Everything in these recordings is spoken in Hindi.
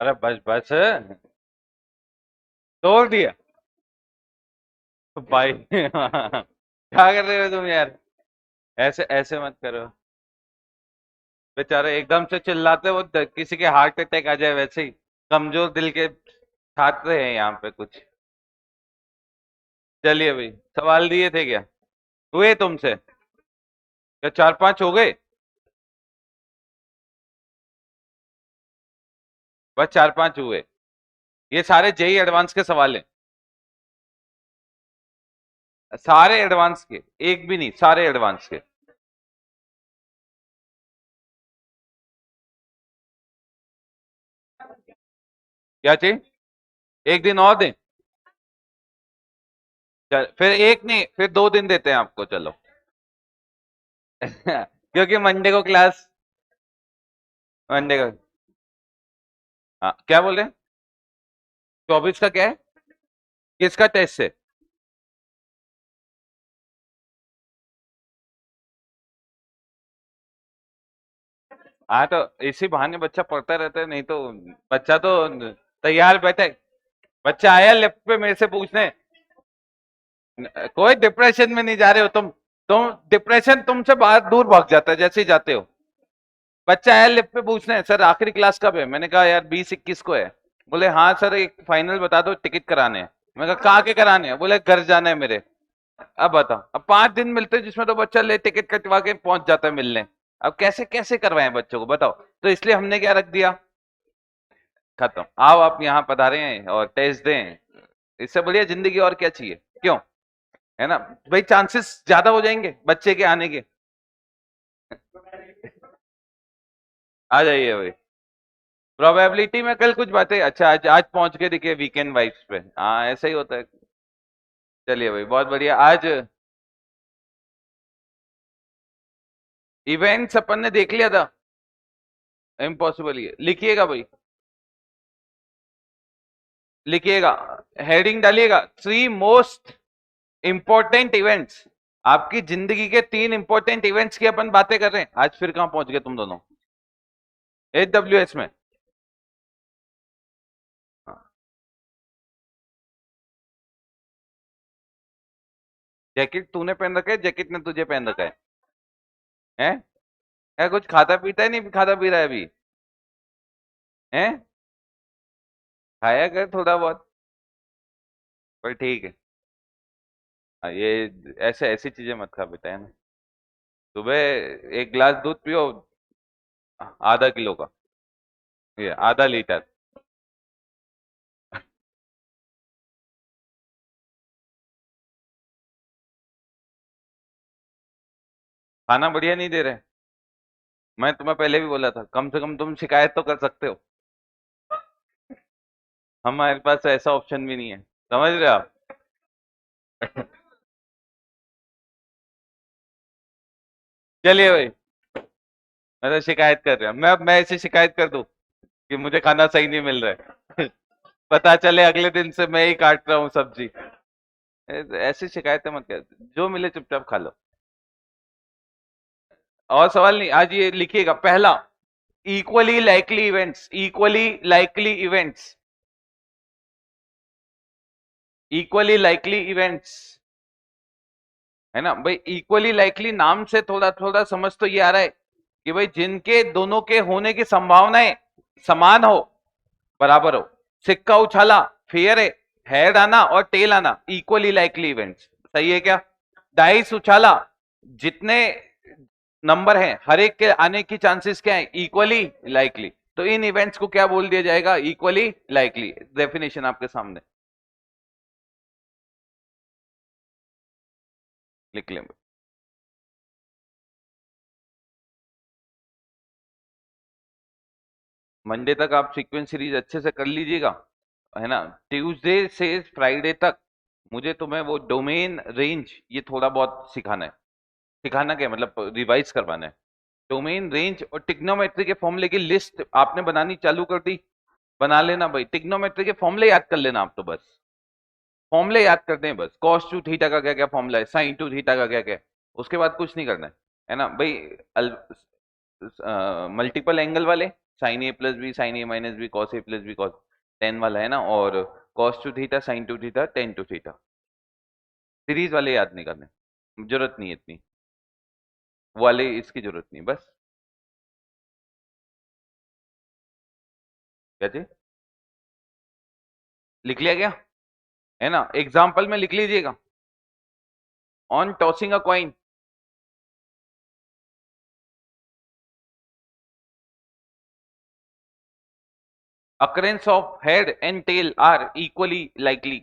अरे बस बस, तोड़ दिया भाई। क्या कर रहे हो तुम यार? ऐसे ऐसे मत करो। बेचारे एकदम से चिल्लाते, वो किसी के हार्ट अटैक आ जाए वैसे ही। कमजोर दिल के छात्र हैं यहाँ पे कुछ। चलिए भाई, सवाल दिए थे क्या? हुए तुमसे? क्या चार पांच हो गए? बस चार पांच हुए? ये सारे जेई एडवांस के सवाल हैं। सारे एडवांस के, एक भी नहीं, सारे एडवांस के। क्या चाहिए? एक दिन और दें? फिर एक नहीं, फिर 2 दिन देते हैं आपको, चलो। क्योंकि मंडे को क्लास। मंडे को। हाँ, क्या बोल रहे हैं? 24 का क्या है? किसका टेस्ट है? हाँ, तो इसी बहाने बच्चा पढ़ता रहता है, नहीं तो बच्चा तो तैयार बैठे। बच्चा आया लेफ्ट पे मेरे से पूछने। कोई डिप्रेशन में नहीं जा रहे हो तुम डिप्रेशन तुमसे बाहर दूर भाग जाता है जैसे ही जाते हो। बच्चा आया लिफ्ट पे पूछने, सर आखिरी क्लास कब है? मैंने कहा यार 20-21 को है। बोले हाँ सर, एक फाइनल बता दो, टिकट कराने हैं। मैंने कहा कहाँ के कराने हैं? बोले घर जाना है मेरे। अब बताओ, अब 5 दिन मिलते हैं जिसमें तो बच्चा ले टिकट कटवा के पहुंच जाता है मिलने। अब कैसे कैसे करवाएं बच्चों को, बताओ। तो इसलिए हमने क्या रख दिया, खत्म, आओ आप यहाँ पधारे हैं और टेस्ट दें। इससे बढ़िया जिंदगी और क्या चाहिए? क्यों? है ना? भाई चांसेस ज्यादा हो जाएंगे बच्चे के आने के। आ जाइए भाई। प्रोबेबिलिटी में कल कुछ बातें, अच्छा आज आज पहुंच के दिखे वीकेंड वाइब्स पे, हाँ ऐसा ही होता है। चलिए भाई, बहुत बढ़िया। आज इवेंट्स अपन ने देख लिया था। इम्पॉसिबल ही है, लिखिएगा भाई। लिखिएगा, हेडिंग डालिएगा, 3 मोस्ट इंपॉर्टेंट इवेंट्स। आपकी जिंदगी के 3 इंपॉर्टेंट इवेंट्स की अपन बातें कर रहे हैं आज। फिर कहां पहुंच गए तुम दोनों? AWS में। जैकेट तूने पहन रखा है, जैकेट ने तुझे पहन रखा है? है कुछ खाता पीता है, नहीं खाता पी रहा है अभी? है? खाया कर थोड़ा बहुत। पर ठीक है। ये ऐसे ऐसी चीजें मत खा बेटा, है ना? सुबह 1 गिलास दूध पियो, ½ किलो का, ये ½ लीटर। खाना बढ़िया नहीं दे रहे। मैं तुम्हें पहले भी बोला था, कम से कम तुम शिकायत तो कर सकते हो। हमारे पास ऐसा ऑप्शन भी नहीं है, समझ रहे हो आप? चलिए भाई, मैं तो शिकायत कर रहा हूँ, मैं ऐसी शिकायत कर दूं कि मुझे खाना सही नहीं मिल रहा है। पता चले अगले दिन से मैं ही काट रहा हूँ सब्जी। ऐसी शिकायतें मत कर, जो मिले चुपचाप खा लो। और सवाल नहीं, आज ये लिखिएगा पहला, equally likely events. Equally likely events. Equally likely events, है ना भाई? इक्वली लाइकली नाम से थोड़ा थोड़ा समझ तो ये आ रहा है कि भाई जिनके दोनों के होने की संभावनाएं समान हो, बराबर हो। सिक्का उछाला, फेयर है, हेड आना और टेल आना, इक्वली लाइकली इवेंट्स। सही है क्या? डाइस उछाला, जितने नंबर हैं हर एक के आने की चांसेस क्या है? Equally likely. तो इन इवेंट्स को क्या बोल दिया जाएगा? Equally likely. डेफिनेशन आपके सामने, लिख लें। मंडे तक आप सीक्वेंस सीरीज अच्छे से कर लीजिएगा, है ना? ट्यूसडे से फ्राइडे तक मुझे तुम्हें वो डोमेन रेंज ये थोड़ा बहुत सिखाना है। सिखाना क्या मतलब, रिवाइज करवाना है। डोमेन रेंज और टिग्नोमेट्री के फॉर्मूले की लिस्ट आपने बनानी चालू कर दी। बना लेना भाई, टिग्नोमेट्री के फॉर्मूले याद कर लेना आप तो बस। फॉर्मूले याद करते हैं बस, कॉस टू थीटा का क्या क्या फॉर्मूला है, साइन टू थीटा का क्या क्या है। उसके बाद कुछ नहीं करना है ना भाई? मल्टीपल एंगल वाले, sine A plus B sine A minus B cos A plus B cos tan वाला है ना, और cos two theta sine two theta tan two theta. Series वाले याद नहीं करने, जरूरत नहीं है इतनी, वो वाले इसकी जरूरत नहीं बस। क्या चीज लिख लिया गया है ना, एग्जाम्पल में लिख लीजिएगा। On tossing a coin, occurrence of head and tail are equally likely,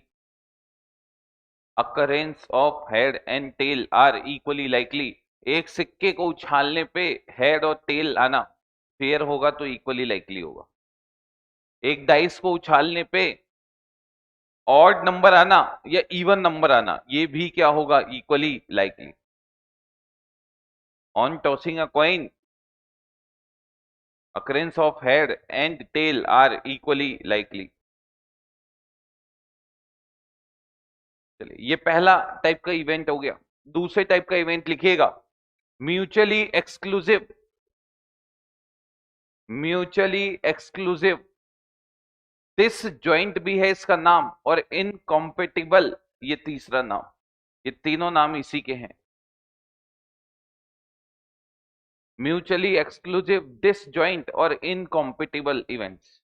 occurrence of head and tail are equally likely। एक सिक्के को उछालने पे हेड और टेल आना फेयर होगा तो इक्वली लाइकली होगा। एक डाइस को उछालने पे ऑड नंबर आना या इवन नंबर आना, ये भी क्या होगा, equally likely. On tossing a coin occurrence of head and tail are equally likely। चलिए ये पहला टाइप का इवेंट हो गया। दूसरे टाइप का इवेंट लिखिएगा, mutually exclusive, mutually exclusive this joint भी है इसका नाम, और इनकॉम्पेटिबल ये तीसरा नाम, ये तीनों नाम इसी के हैं। म्यूचुअली एक्सक्लूसिव डिसजॉइंट और इनकॉम्पेटिबल इवेंट्स।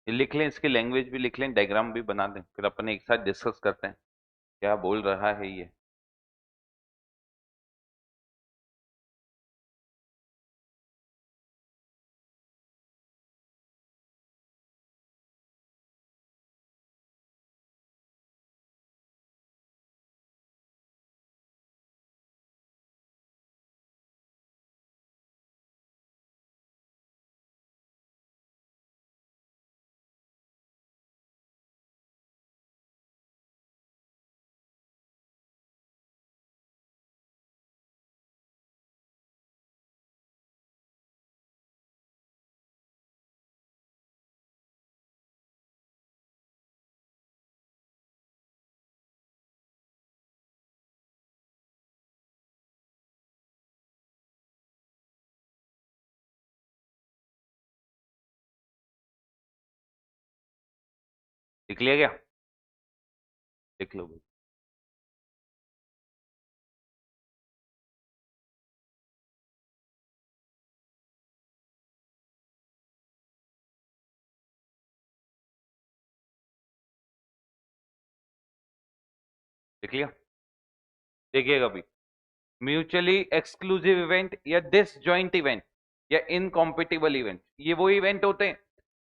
लिख लें, इसकी लैंग्वेज भी लिख लें, डायग्राम भी बना दें, फिर अपन एक साथ डिस्कस करते हैं क्या बोल रहा है ये। लिख लिया गया, लिख लो भाई। लिख लिया, देखिएगा भाई, म्यूचुअली एक्सक्लूसिव इवेंट या डिसजॉइंट इवेंट या इनकॉम्पिटिबल इवेंट, ये वो इवेंट होते हैं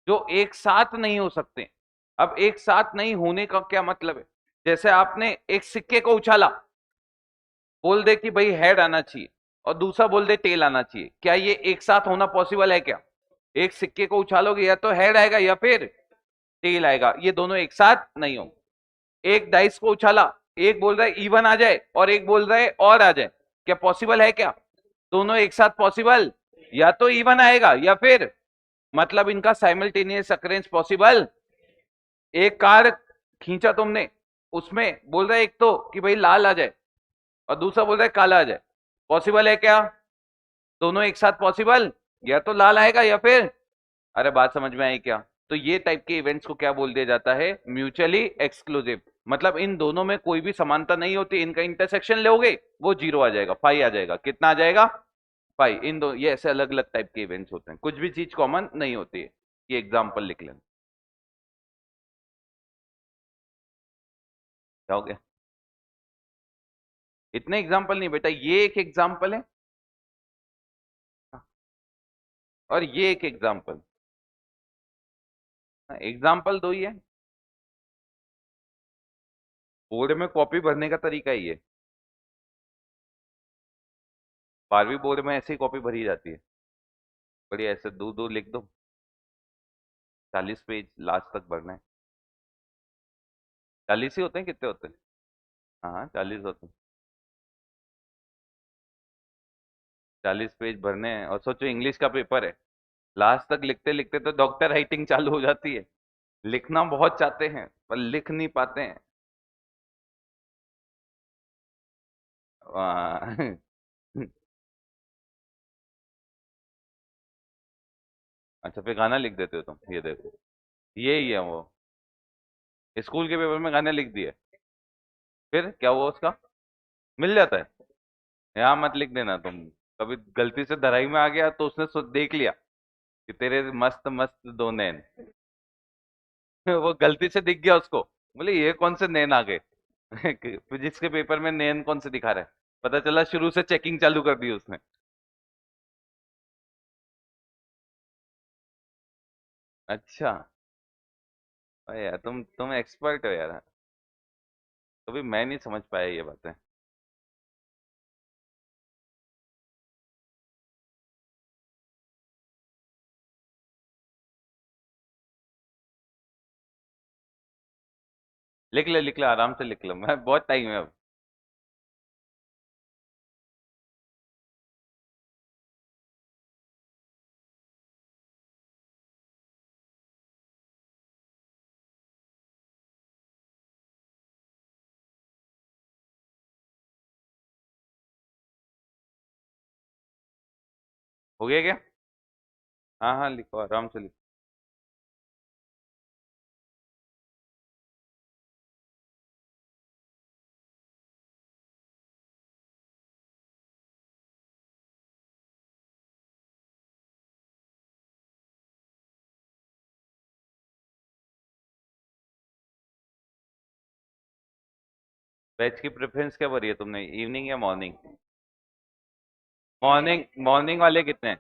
जो एक साथ नहीं हो सकते। अब एक साथ नहीं होने का क्या मतलब है, जैसे आपने एक सिक्के को उछाला, बोल दे कि भाई हेड आना चाहिए, और दूसरा बोल दे टेल आना चाहिए, क्या ये एक साथ होना पॉसिबल है क्या? एक सिक्के को उछालोगे या तो हेड आएगा या फिर टेल आएगा, ये दोनों एक साथ नहीं होंगे। एक डाइस को उछाला, एक बोल रहा है इवन आ जाए और एक बोल रहा है और आ जाए, क्या पॉसिबल है क्या? दोनों एक साथ पॉसिबल, या तो इवन आएगा या फिर, मतलब इनका साइमल्टेनियस अकरेंस पॉसिबल। एक कार खींचा तुमने, उसमें बोल रहा है एक तो कि भाई लाल आ जाए और दूसरा बोल रहा है काला आ जाए, पॉसिबल है क्या? दोनों एक साथ पॉसिबल, या तो लाल आएगा या फिर, अरे बात समझ में आई क्या? तो ये टाइप के इवेंट्स को क्या बोल दिया जाता है, म्यूचुअली एक्सक्लूसिव। मतलब इन दोनों में कोई भी समानता नहीं होती, इनका इंटरसेक्शन लोगे वो जीरो आ जाएगा, फाइव आ जाएगा, कितना आ जाएगा, फाइव। इन दो, ये ऐसे अलग अलग टाइप के इवेंट्स होते हैं, कुछ भी चीज कॉमन नहीं होती है। ये एग्जाम्पल लिख लेना, क्या हो गया? इतने एग्जाम्पल नहीं बेटा, ये एक एग्जाम्पल है और ये एक एग्जाम्पल, एग्जाम्पल दो ही है। बोर्ड में कॉपी भरने का तरीका ही है, 12वीं बोर्ड में ऐसे ही कॉपी भरी जाती है, बढ़िया ऐसे दूर दूर लिख दो, 40 पेज लास्ट तक भरना है। 40 ही होते हैं, कितने होते हैं? हाँ 40 होते हैं। 40 पेज भरने हैं, और सोचो इंग्लिश का पेपर है। लास्ट तक लिखते लिखते तो डॉक्टर राइटिंग चालू हो जाती है। लिखना बहुत चाहते हैं पर लिख नहीं पाते हैं। वाह। अच्छा फिर गाना लिख देते हो तुम, ये देखो। यही है वो। स्कूल के पेपर में गाने लिख दिए, फिर क्या हुआ उसका? मिल जाता है। यहाँ मत लिख देना तुम। कभी गलती से धराई में आ गया तो उसने देख लिया कि तेरे मस्त मस्त दो नैन। वो गलती से दिख गया उसको, बोले ये कौन से नैन आ गए। फिजिक्स के पेपर में नैन कौन से दिखा रहा है? पता चला शुरू से चेकिंग चालू कर दी उसने। अच्छा। अरे यार तुम एक्सपर्ट हो यार। कभी मैं नहीं समझ पाया ये बातें। लिख ले आराम से लिख लो, मैं बहुत टाइम है अब। हो गया क्या? हाँ हाँ लिखो, आराम से लिखो। बैच की प्रेफरेंस क्या भरी है तुमने, इवनिंग या मॉर्निंग? मॉर्निंग, मॉर्निंग वाले कितने हैं?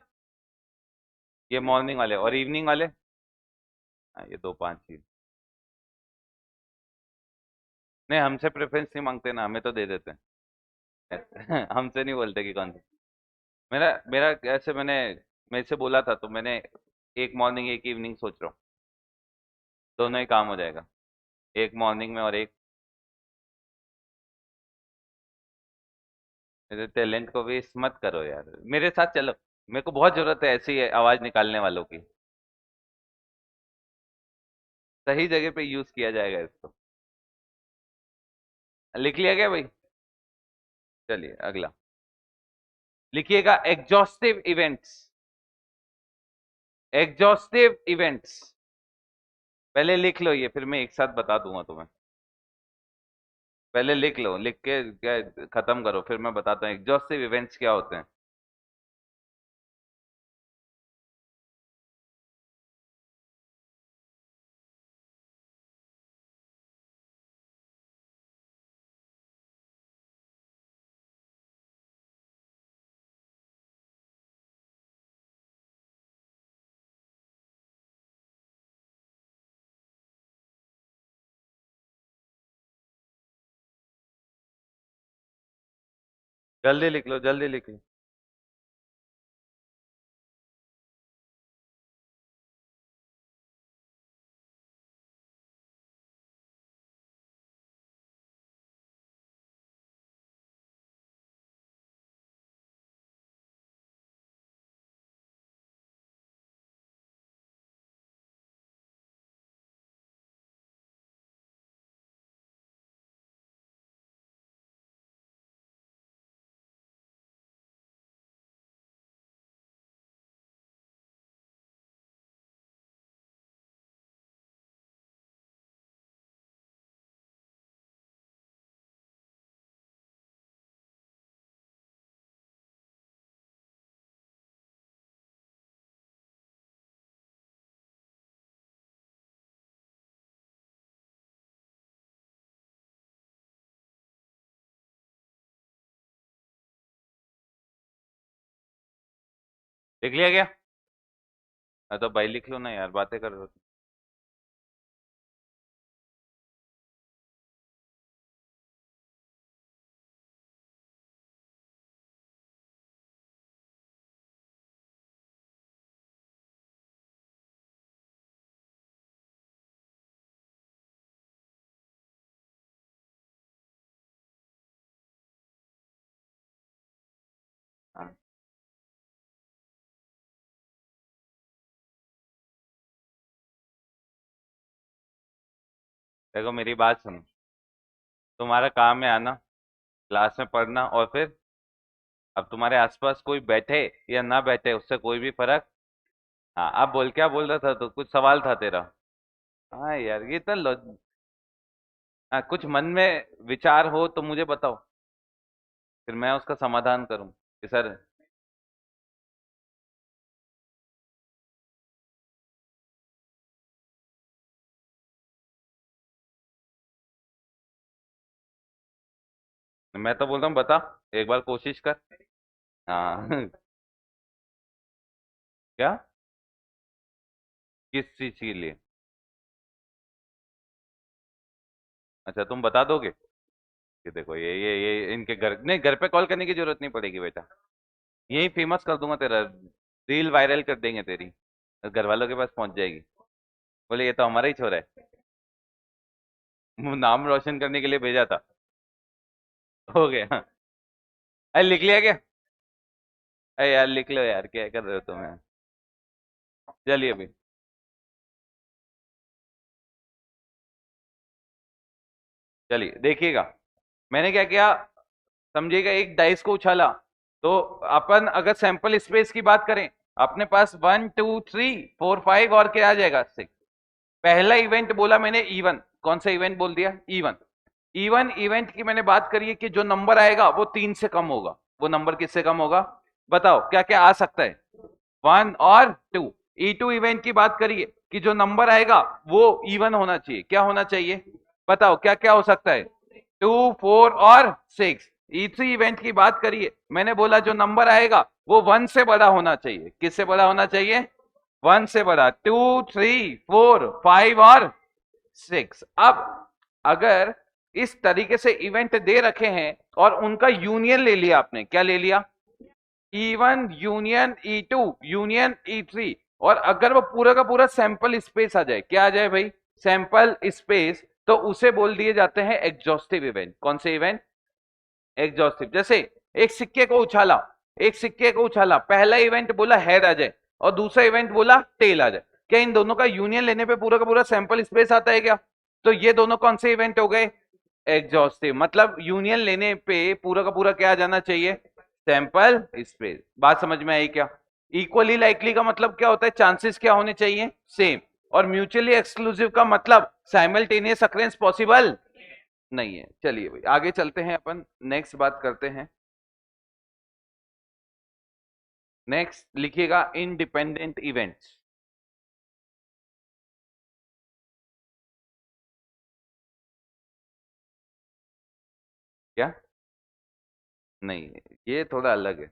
ये मॉर्निंग वाले और इवनिंग वाले? हाँ ये दो पांच ही। नहीं हमसे प्रेफरेंस नहीं मांगते ना, हमें तो दे देते हैं। हमसे नहीं बोलते कि कौन सा। मेरा मेरा ऐसे मैंने मेरे से बोला था तो मैंने एक मॉर्निंग एक इवनिंग सोच रहा हूँ। दोनों ही काम हो जाएगा, एक मॉर्निंग में और एक। मेरे टैलेंट को वेस्ट मत करो यार, मेरे साथ चलो। मेरे को बहुत जरूरत है ऐसी आवाज निकालने वालों की। सही जगह पे यूज किया जाएगा इसको। लिख लिया क्या भाई? चलिए अगला। लिखिएगा एग्जॉस्टिव इवेंट्स। Exhaustive events. पहले लिख लो ये, फिर मैं एक साथ बता दूंगा तुम्हें। पहले लिख लो, लिख के क्या खत्म करो, फिर मैं बताता हूँ एग्जॉस्टिव इवेंट्स क्या होते हैं। जल्दी लिख लो, जल्दी लिख लो। लिख लिया क्या? तो भाई लिख लो ना यार, बातें कर रहे हो। देखो मेरी बात सुनो, तुम्हारा काम है आना, क्लास में पढ़ना, और फिर अब तुम्हारे आसपास कोई बैठे या ना बैठे उससे कोई भी फर्क। हाँ, अब बोल, क्या बोल रहा था, तो कुछ सवाल था तेरा। हाँ यार, ये तो हाँ, कुछ मन में विचार हो तो मुझे बताओ, फिर मैं उसका समाधान करूं कि सर। मैं तो बोल रहा हूँ बता, एक बार कोशिश कर। हाँ क्या? किस चीज के लिए? अच्छा, तुम बता दोगे कि देखो ये इनके घर, नहीं, घर पे कॉल करने की जरूरत नहीं पड़ेगी बेटा। यही फेमस कर दूंगा तेरा, रील वायरल कर देंगे तेरी, घर वालों के पास पहुंच जाएगी। बोले ये तो हमारा ही छोरा है, वो नाम रोशन करने के लिए भेजा था। हो गया। अरे लिख लिया क्या? अरे यार लिख लो यार, क्या कर रहे हो तुम? चलिए अभी। चलिए देखिएगा, मैंने क्या किया, समझिएगा, एक डाइस को उछाला। तो अपन अगर सैंपल स्पेस की बात करें, अपने पास 1 2 3 4 5 और क्या आ जाएगा, 6। पहला इवेंट बोला मैंने इवन, कौन सा इवेंट बोल दिया? इवन। इवन इवेंट की मैंने बात करी है कि जो नंबर आएगा वो 3 से कम होगा। वो नंबर किससे कम होगा? बताओ क्या क्या आ सकता है? 1 और 2। E2 इवेंट की बात करिए कि जो नंबर आएगा वो इवन होना चाहिए। क्या होना चाहिए? बताओ क्या क्या हो सकता है? 2 4 और 6। E3 इवेंट की बात करिए, मैंने बोला जो नंबर आएगा वो 1 से बड़ा होना चाहिए। किससे बड़ा होना चाहिए? 1 से बड़ा। 2 3 4 5 और 6। अब अगर इस तरीके से इवेंट दे रखे हैं और उनका यूनियन ले लिया आपने, क्या ले लिया? E1 union E2 union E3, और अगर वो पूरा का पूरा सैंपल स्पेस आ जाए, क्या आ जाए भाई? सैंपल स्पेस, तो उसे बोल दिए जाते हैं एग्जॉस्टिव इवेंट। कौन से इवेंट? एग्जॉस्टिव। जैसे एक सिक्के को उछाला, एक सिक्के को उछाला, पहला इवेंट बोला हेड आ जाए और दूसरा इवेंट बोला टेल आ जाए, क्या इन दोनों का यूनियन लेने पे पूरा का पूरा सैंपल स्पेस आता है क्या? तो ये दोनों कौन से इवेंट हो गए? एग्जॉस्टिव। मतलब यूनियन लेने पे पूरा का पूरा क्या आ जाना चाहिए? Sample space. बात समझ में आई क्या? इक्वली लाइकली का मतलब क्या होता है? चांसेस क्या होने चाहिए? सेम। और म्यूचुअली एक्सक्लूसिव का मतलब साइमल्टेनियस अकरेंस पॉसिबल नहीं है। चलिए भाई आगे चलते हैं, अपन नेक्स्ट बात करते हैं। नेक्स्ट लिखिएगा इंडिपेंडेंट इवेंट्स। क्या? नहीं, ये थोड़ा अलग है।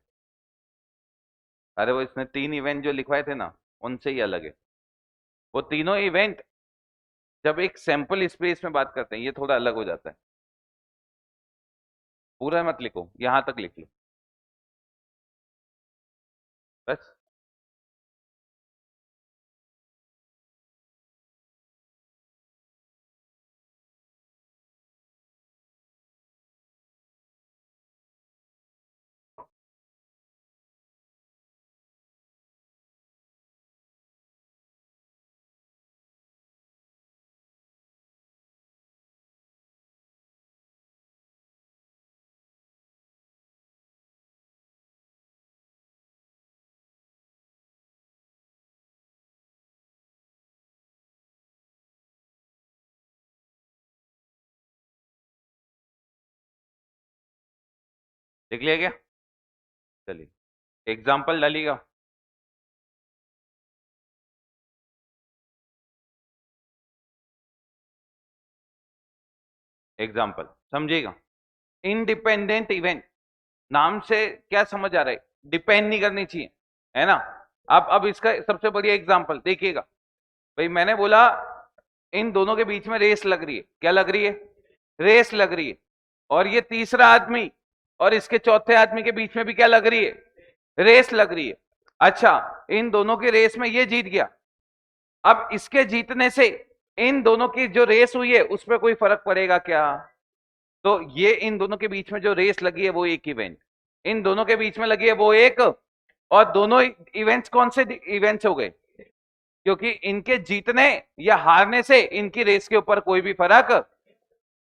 अरे वो इसने 3 इवेंट जो लिखवाए थे ना, उनसे ही अलग है। वो तीनों इवेंट जब एक सैंपल स्पेस में बात करते हैं, ये थोड़ा अलग हो जाता है। पूरा मत लिखो, यहां तक लिख लो बस। लिख लिया क्या? चलिए एग्जाम्पल डालिएगा। एग्जाम्पल समझिएगा। इंडिपेंडेंट इवेंट नाम से क्या समझ आ रहा है? डिपेंड नहीं करनी चाहिए, है ना? अब इसका सबसे बढ़िया एग्जांपल देखिएगा। भाई मैंने बोला इन दोनों के बीच में रेस लग रही है। क्या लग रही है? रेस लग रही है। और ये तीसरा आदमी और इसके चौथे आदमी के बीच में भी क्या लग रही है? रेस लग रही है। अच्छा, इन दोनों की रेस में ये जीत गया। अब इसके जीतने से इन दोनों की जो रेस हुई है उस पर कोई फर्क पड़ेगा क्या? तो ये इन दोनों के बीच में जो रेस लगी है वो एक इवेंट, इन दोनों के बीच में लगी है वो एक, और दोनों इवेंट्स कौन से इवेंट्स हो गए? क्योंकि इनके जीतने या हारने से इनकी रेस के ऊपर कोई भी फर्क,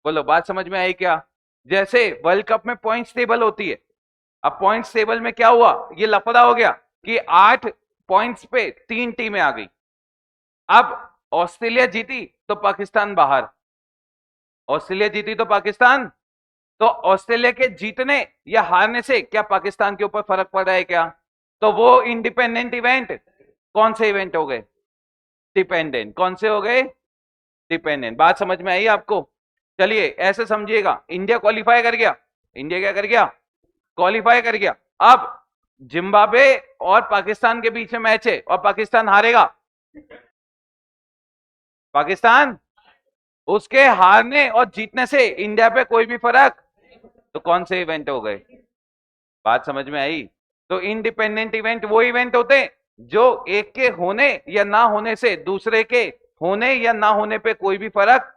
बोलो बात समझ में आई क्या? जैसे वर्ल्ड कप में पॉइंट्स टेबल होती है, अब पॉइंट्स टेबल में क्या हुआ, ये लफड़ा हो गया कि 8 पॉइंट्स पे 3 टीमें आ गई। अब ऑस्ट्रेलिया जीती तो पाकिस्तान बाहर, ऑस्ट्रेलिया जीती तो पाकिस्तान, तो ऑस्ट्रेलिया के जीतने या हारने से क्या पाकिस्तान के ऊपर फर्क पड़ रहा है क्या? तो वो इंडिपेंडेंट इवेंट कौन से इवेंट हो गए? डिपेंडेंट। कौन से हो गए? डिपेंडेंट। बात समझ में आई आपको? चलिए ऐसे समझिएगा, इंडिया क्वालिफाई कर गया, इंडिया क्या कर गया? क्वालिफाई कर गया। अब जिम्बाब्वे और पाकिस्तान के बीच में मैच है और पाकिस्तान हारेगा, पाकिस्तान, उसके हारने और जीतने से इंडिया पे कोई भी फर्क, तो कौन से इवेंट हो गए? बात समझ में आई? तो इंडिपेंडेंट इवेंट वो इवेंट होते हैं जो एक के होने या ना होने से दूसरे के होने या ना होने पे कोई भी फर्क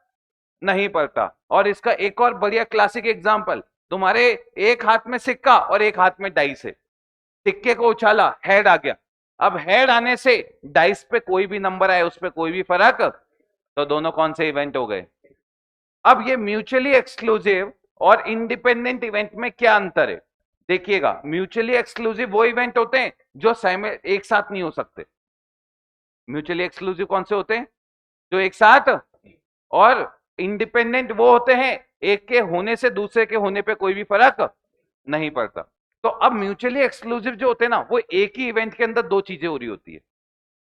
नहीं पड़ता। और इसका एक और बढ़िया क्लासिक एग्जांपल, तुम्हारे एक हाथ में सिक्का और एक हाथ में डाइस है, सिक्के को उछाला, हेड आ गया, अब हेड आने से डाइस पे कोई भी नंबर आए उस पर कोई भी फर्क, तो दोनों कौन से इवेंट हो गए? अब ये म्यूचुअली एक्सक्लूसिव और इंडिपेंडेंट इवेंट में क्या अंतर है? देखिएगा, म्यूचुअली एक्सक्लूसिव वो इवेंट होते हैं जो एक साथ नहीं हो सकते। म्यूचुअली एक्सक्लूसिव कौन से होते हैं? जो एक साथ। और इंडिपेंडेंट वो होते हैं एक के होने से दूसरे के होने पे कोई भी फर्क नहीं पड़ता। तो अब म्यूचुअली एक्सक्लूसिव जो होते हैं ना, वो एक ही इवेंट के अंदर दो चीजें हो रही होती है,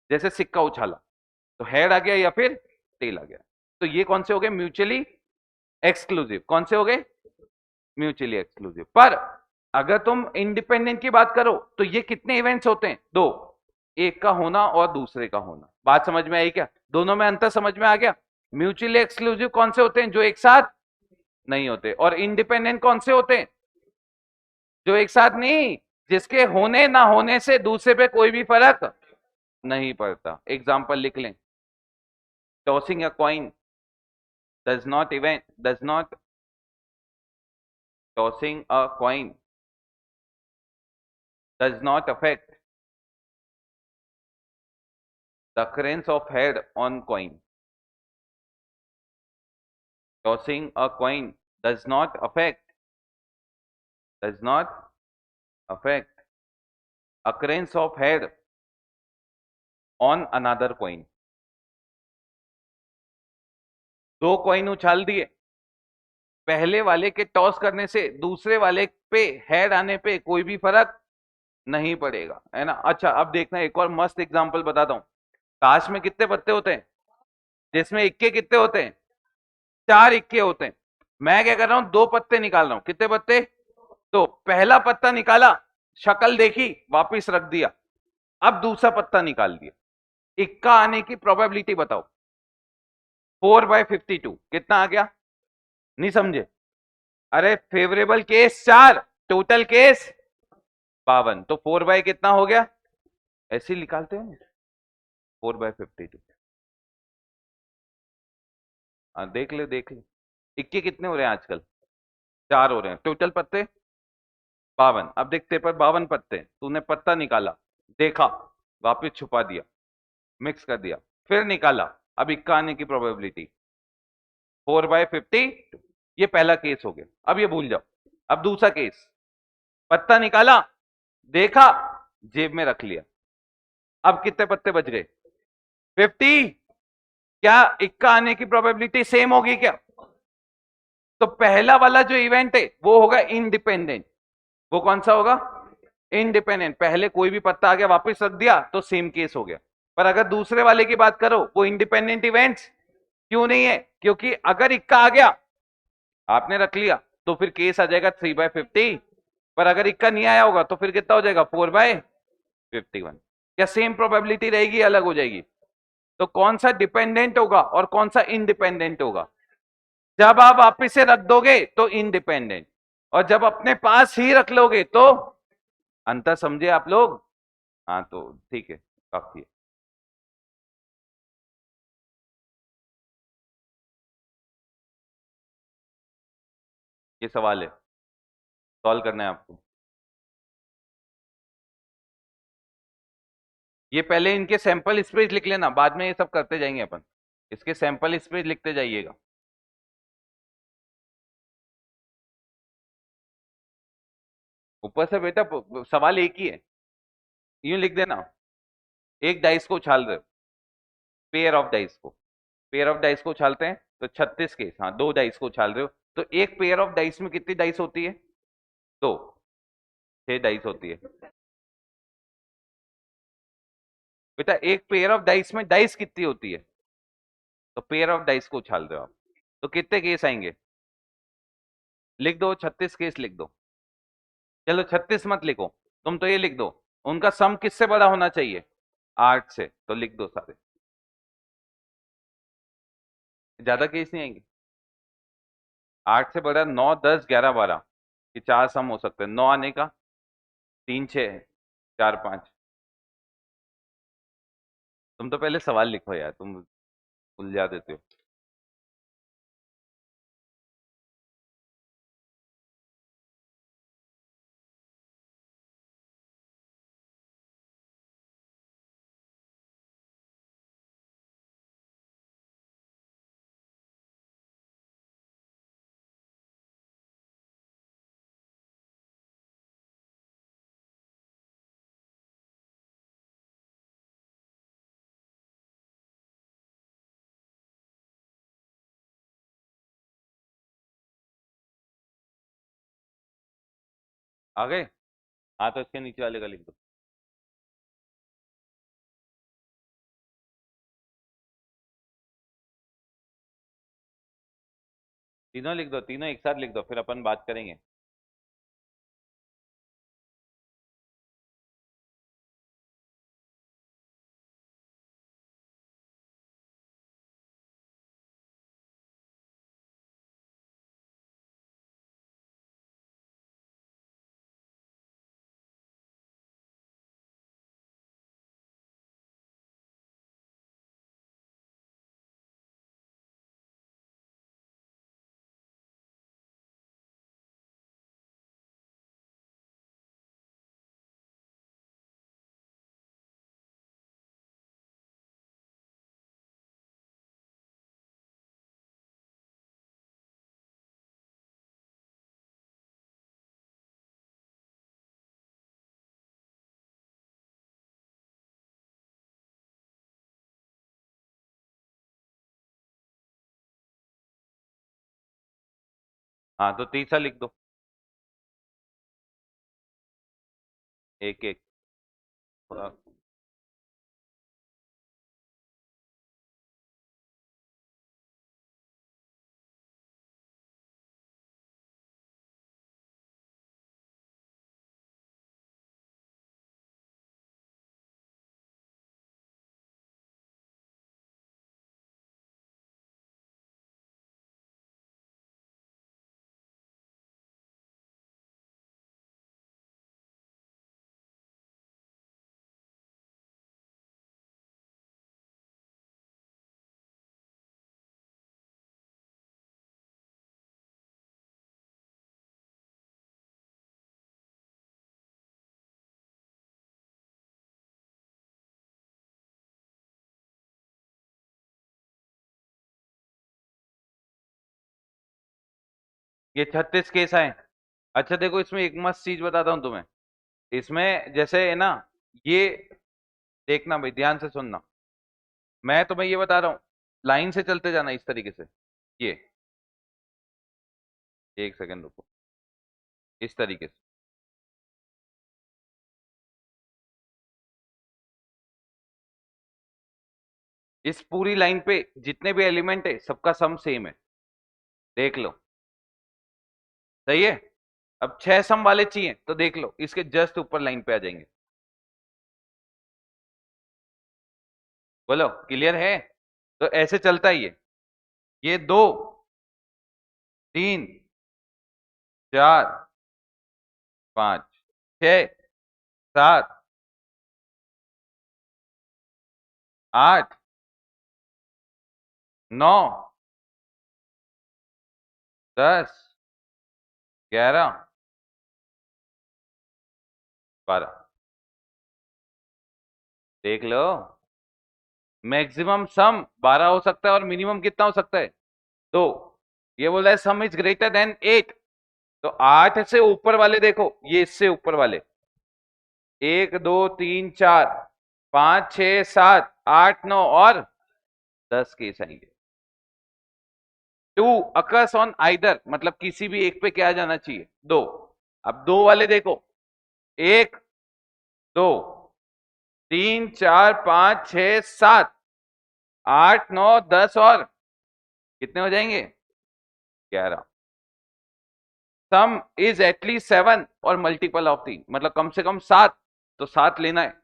जैसे सिक्का उछाला तो हेड आ गया या फिर टेल आ गया, तो ये कौन से हो गए? Mutually exclusive. कौन से हो गए? Mutually exclusive. पर अगर तुम इंडिपेंडेंट की बात करो तो ये कितने इवेंट्स होते हैं? दो, एक का होना और दूसरे का होना। बात समझ में आई क्या? दोनों में अंतर समझ में आ गया? म्यूचुअली एक्सक्लूसिव कौन से होते हैं? जो एक साथ नहीं होते। और इंडिपेंडेंट कौन से होते हैं? जो एक साथ नहीं, जिसके होने ना होने से दूसरे पे कोई भी फर्क नहीं पड़ता। एग्जाम्पल लिख लें, tossing a coin does not tossing a coin does not affect the occurrence of head on coin. Tossing a coin does not affect occurrence of head on another coin. दो कॉइन उछाल दिए, पहले वाले के टॉस करने से दूसरे वाले पे हेड आने पे कोई भी फर्क नहीं पड़ेगा, है ना? अच्छा अब देखना, एक और मस्त एग्जांपल बताता हूं। ताश में कितने पत्ते होते हैं? जिसमें इक्के कितने होते हैं? 4 इक्के होते हैं। मैं क्या कर रहा हूं, 2 पत्ते निकाल रहा हूं। कितने पत्ते? तो पहला पत्ता निकाला, शक्ल देखी, वापिस रख दिया। अब दूसरा पत्ता निकाल दिया, इक्का आने की प्रोबेबिलिटी बताओ। 4/52 कितना आ गया? नहीं समझे? अरे फेवरेबल केस 4, टोटल केस 52, तो 4 बाय कितना हो गया? ऐसे ही निकालते हैं, 4/52। हाँ देख ले देख ले, इक्के कितने हो रहे हैं आजकल? 4 हो रहे हैं, टोटल पत्ते 52। अब देख तेरे पर 52 पत्ते, तूने पत्ता निकाला, देखा, वापिस छुपा दिया, मिक्स कर दिया, फिर निकाला, अब इक्का आने की प्रोबेबिलिटी 4/50। ये पहला केस हो गया, अब ये भूल जाओ। अब दूसरा केस, पत्ता निकाला, देखा, जेब में रख लिया, अब कितने पत्ते बच गए? 50। क्या इक्का आने की प्रोबेबिलिटी सेम होगी क्या? तो पहला वाला जो इवेंट है वो होगा इंडिपेंडेंट। वो कौन सा होगा? इंडिपेंडेंट। पहले कोई भी पत्ता आ गया, वापस रख दिया, तो सेम केस हो गया। पर अगर दूसरे वाले की बात करो, वो इंडिपेंडेंट इवेंट्स क्यों नहीं है? क्योंकि अगर इक्का आ गया, आपने रख लिया, तो फिर केस आ जाएगा 3/50। पर अगर इक्का नहीं आया होगा तो फिर कितना हो जाएगा? 4/51। क्या सेम प्रोबेबिलिटी रहेगी, अलग हो जाएगी? तो कौन सा डिपेंडेंट होगा और कौन सा इंडिपेंडेंट होगा? जब आप वापिस से रख दोगे तो इंडिपेंडेंट, और जब अपने पास ही रख लोगे तो, अंतर समझे आप लोग? हाँ तो ठीक है, काफी है। ये सवाल है, सॉल्व करना है आपको। ये पहले इनके सैंपल स्पेस लिख लेना, बाद में ये सब करते जाएंगे अपन। इसके सैंपल स्पेस लिखते जाइएगा। ऊपर से बेटा सवाल एक ही है, यूं लिख देना। एक डाइस को उछाल रहे हो, पेयर ऑफ डाइस को, पेयर ऑफ डाइस को उछालते हैं तो 36 केस, हाँ 2 डाइस को उछाल रहे हो, तो एक पेयर ऑफ डाइस में कितनी डाइस होती है? 2, 6 डाइस होती है। बेटा एक पेयर ऑफ डाइस में डाइस कितनी होती है? तो पेयर ऑफ डाइस को उछाल रहे हो आप, तो कितने केस आएंगे? लिख दो, 36 केस लिख दो। चलो 36 मत लिखो, तुम तो ये लिख दो, उनका सम किससे बड़ा होना चाहिए? 8 से, तो लिख दो सारे। ज्यादा केस नहीं आएंगे। 8 से बड़ा 9, 10, 11, 12, ये 4 सम हो सकते हैं 9 आने का। 3, 6, 4, 5। तुम तो पहले सवाल लिखो यार, तुम उलझा देते हो। आ गए? हाँ तो इसके नीचे वाले का लिख दो। तीनों लिख दो, तीनों एक साथ लिख दो, फिर अपन बात करेंगे। हाँ तो तीसरा लिख दो, एक एक। ये 36 केस आए। अच्छा देखो, इसमें एक मस्त चीज बताता हूँ तुम्हें। इसमें जैसे है ना, ये देखना भाई, ध्यान से सुनना। मैं तुम्हें ये बता रहा हूँ, लाइन से चलते जाना इस तरीके से। ये, एक सेकंड रुको, इस तरीके से। इस पूरी लाइन पे जितने भी एलिमेंट है सबका सम सेम है, देख लो। सही है। अब 6 सम वाले चाहिए तो देख लो, इसके जस्ट ऊपर लाइन पे आ जाएंगे। बोलो क्लियर है? तो ऐसे चलता ही है। ये 2, 3, 4, 5, 6, 7, 8, 9, 10, 11, 12। देख लो, मैक्सिमम सम 12 हो सकता है और मिनिमम कितना हो सकता है? 2। ये बोला है सम इज ग्रेटर देन 8, तो 8 से ऊपर वाले देखो, ये इससे ऊपर वाले 1 2 3 4 5 6 7 8 9 और 10 केस आएंगे। 2 अकर्स ऑन आइदर, मतलब किसी भी एक पे क्या आ जाना चाहिए? 2। अब 2 वाले देखो, 1 2 3 4 5 6 7 8 9 10 और कितने हो जाएंगे? 11। सम इज एटलीस्ट 7 और मल्टीपल ऑफ 3, मतलब कम से कम 7, तो 7 लेना है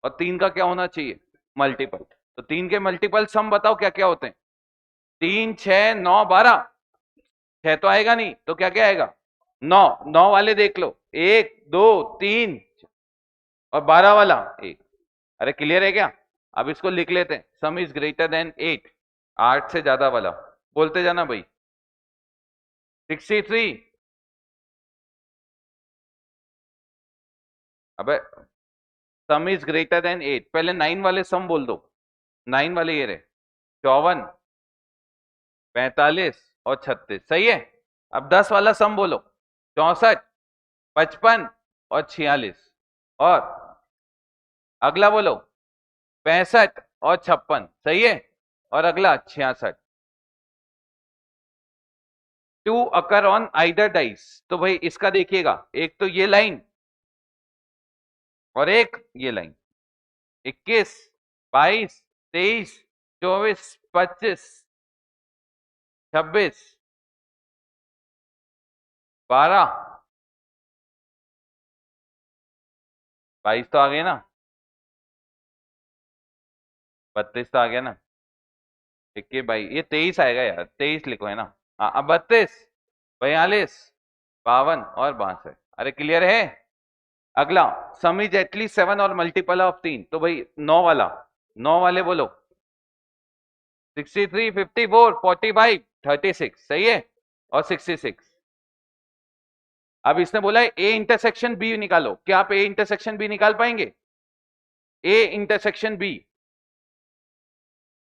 और 3 का क्या होना चाहिए? मल्टीपल। तो 3 के मल्टीपल सम बताओ क्या क्या होते हैं? 3 6 9 12। 6 तो आएगा नहीं, तो क्या क्या आएगा? 9। 9 वाले देख लो, 1 2 3 और 12 वाला 1। अरे क्लियर है क्या? अब इसको लिख लेते हैं, सम इज ग्रेटर देन 8, 8 से ज्यादा वाला। बोलते जाना भाई। 63। अबे सम इज ग्रेटर देन 8, पहले 9 वाले सम बोल दो। 9 वाले ये रहे, 54 45 और 36, सही है। अब 10 वाला सम बोलो, 64 55 और 46, और अगला बोलो 65 और 56, सही है। और अगला 66। Two occur on either dice, तो भाई इसका देखिएगा, एक तो ये लाइन और एक ये लाइन। 21 22 23 24 25 26 12 22 तो आ गए ना, 32 तो आ गया ना, 21 22, ये 23 आएगा यार, 23 लिखो है ना। हाँ अब 32 42 52 और 62। अरे क्लियर है। अगला सम इज एटलीस्ट 7 और मल्टीपल ऑफ 3, तो भाई 9 वाला, 9 वाले बोलो 63 54 45 36, सही है। और 66। अब इसने बोला है ए इंटरसेक्शन बी निकालो, क्या आप ए इंटरसेक्शन बी निकाल पाएंगे? ए इंटरसेक्शन बी,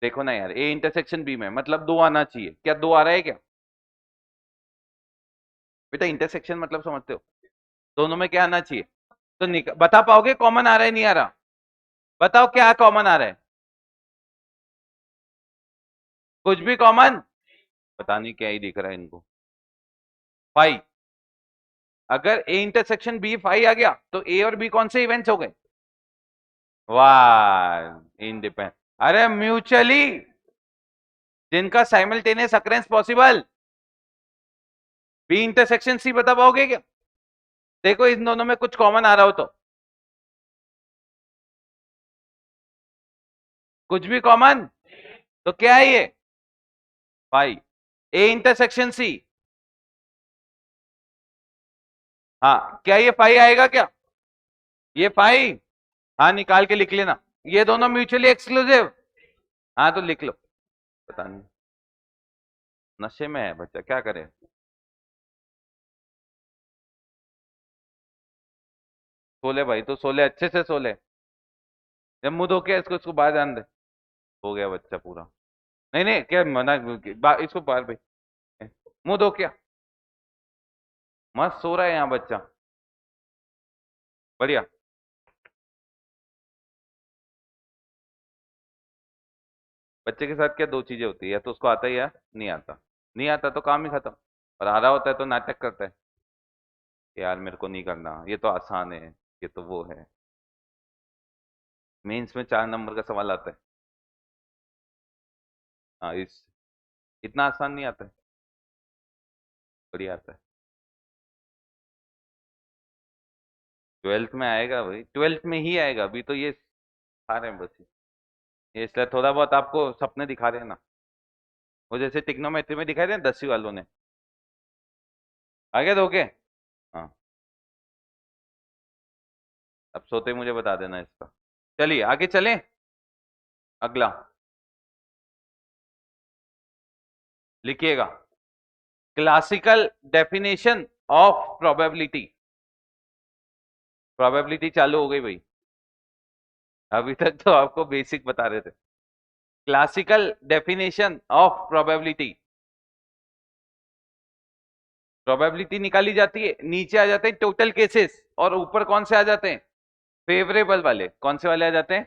देखो ना यार, ए इंटरसेक्शन बी में मतलब 2 आना चाहिए, क्या 2 आ रहा है क्या? बेटा इंटरसेक्शन मतलब समझते हो, दोनों में क्या आना चाहिए? तो बता पाओगे कॉमन आ रहा है नहीं आ रहा? बताओ क्या कॉमन आ रहा है? कुछ भी कॉमन? पता नहीं क्या ही दिख रहा है इनको। 5। अगर ए इंटरसेक्शन बी 5 आ गया तो ए और बी कौन से इवेंट्स हो गए? वाह इंडिपेंडेंट, अरे म्यूचुअली, जिनका simultaneous occurrence possible. B intersection C बता पाओगे क्या? देखो इन दोनों में कुछ कॉमन आ रहा हो तो। कुछ भी कॉमन? तो क्या है ये? 5। ए इंटरसेक्शन सी, हाँ क्या ये 5 आएगा क्या? ये 5, हाँ निकाल के लिख लेना। ये दोनों म्यूचुअली एक्सक्लूसिव, हाँ तो लिख लो। पता नहीं, नशे में है बच्चा, क्या करे। सोले भाई, तो सोले अच्छे से सोले। जब मुंह धो के इसको इसको बाहर जान दे। हो गया बच्चा पूरा। नहीं नहीं क्या मना, इसको बाहर भाई, मुंह धो क्या, मस्त सो रहा है यहाँ बच्चा, बढ़िया। बच्चे के साथ क्या दो चीजें होती है, या तो उसको आता है या नहीं आता। नहीं आता तो काम ही खत्म, और आ रहा होता है तो नाटक करता है कि यार मेरे को नहीं करना, ये तो आसान है, ये तो वो है। मेंस में 4 नंबर का सवाल आता है। हाँ इस, इतना आसान नहीं आता है, बढ़िया आता है। 12th में आएगा भाई, 12th में ही आएगा, अभी तो ये खा रहे हैं बस ये, इसलिए थोड़ा बहुत आपको सपने दिखा रहे हैं ना, वो जैसे टिग्नोमेट्री में दिखाई दे 10वीं वालों ने। आगे दो के, हाँ अब सोते ही मुझे बता देना इसका। चलिए आगे चलें। अगला लिखिएगा, classical definition of probability. Probability चालू हो गई भाई। अभी तक तो आपको बेसिक बता रहे थे। Classical definition of probability. Probability निकाली जाती है, नीचे आ जाते हैं टोटल केसेस, और ऊपर कौन से आ जाते हैं? फेवरेबल वाले। कौन से वाले आ जाते हैं?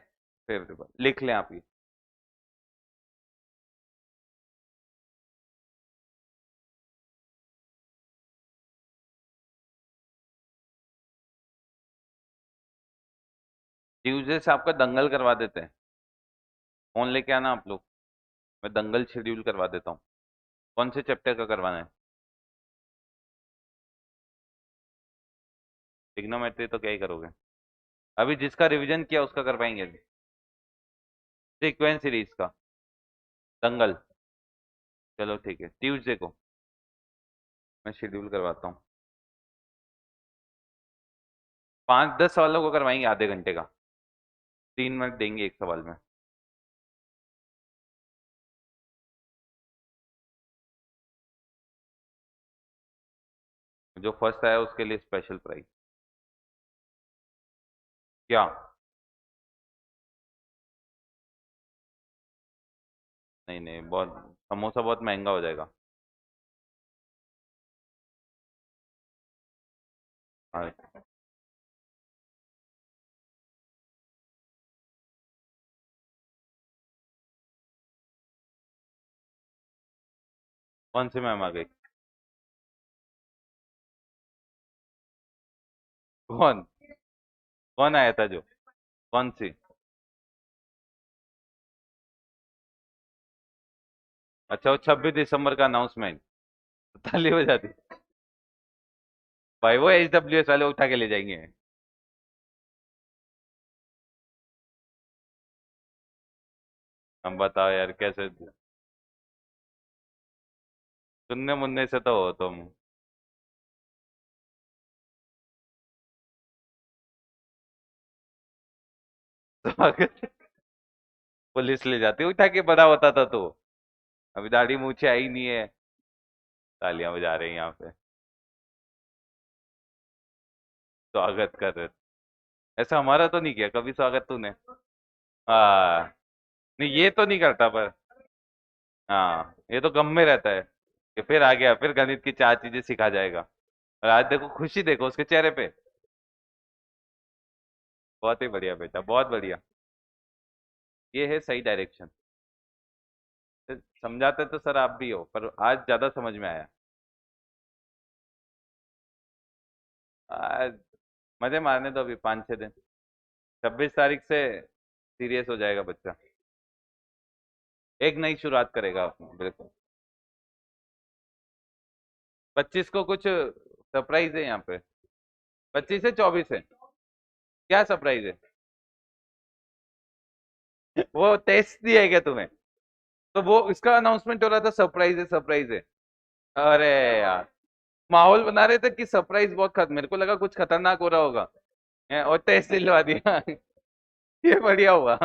फेवरेबल। लिख लें आप ये। ट्यूजडे से आपका दंगल करवा देते हैं। फोन लेके आना आप लोग, मैं दंगल शेड्यूल करवा देता हूँ। कौन से चैप्टर का करवाना है? ट्रिग्नोमेट्री तो क्या ही करोगे, अभी जिसका रिवीजन किया उसका कर पाएंगे। सीक्वेंस सीरीज का दंगल। चलो ठीक है, ट्यूसडे को मैं शेड्यूल करवाता हूँ। 5-10 सवालों को करवाएंगे आधे घंटे का, 3 मिनट देंगे एक सवाल में। जो फर्स्ट आया उसके लिए स्पेशल प्राइज। क्या? नहीं नहीं, बहुत समोसा बहुत महंगा हो जाएगा। हाँ। कौन सी मैम आ गई? कौन? कौन आया था जो? कौन सी? अच्छा, वो 26 दिसंबर का अनाउंसमेंट। ताली बजा दी भाई, वो HWS वाले उठा के ले जाएंगे। हम बताओ यार कैसे। सुनने मुन्ने से तो हो तुम। तो अगर पुलिस ले जाती उठा के, बड़ा होता था तो। अभी दाढ़ी मूछे आई नहीं है, तालियां बजा रहे हैं यहाँ पे, स्वागत कर रहे। ऐसा हमारा तो नहीं किया कभी स्वागत तूने? हाँ। नहीं, ये तो नहीं करता पर। हाँ, ये तो गम में रहता है कि फिर आ गया, फिर गणित की 4 चीजें सिखा जाएगा। और आज देखो, खुशी देखो उसके चेहरे पे। बहुत ही बढ़िया बेटा, बहुत बढ़िया। ये है सही डायरेक्शन। समझाते तो सर आप भी हो, पर आज ज्यादा समझ में आया। आज मजे मारने दो अभी 5-6 दिन। 26 तारीख से सीरियस हो जाएगा बच्चा। एक नई शुरुआत करेगा अपना, बिल्कुल। 25 को कुछ सरप्राइज है यहाँ पे। 25 है, 24 है। क्या सरप्राइज है? वो टेस्ट दिया है क्या तुम्हें? तो वो इसका अनाउंसमेंट हो रहा था, सरप्राइज है सरप्राइज है। अरे यार, माहौल बना रहे थे कि सरप्राइज बहुत मेरे को लगा कुछ खतरनाक हो रहा होगा। और टेस्ट दिलवा दिया। ये बढ़िया हुआ।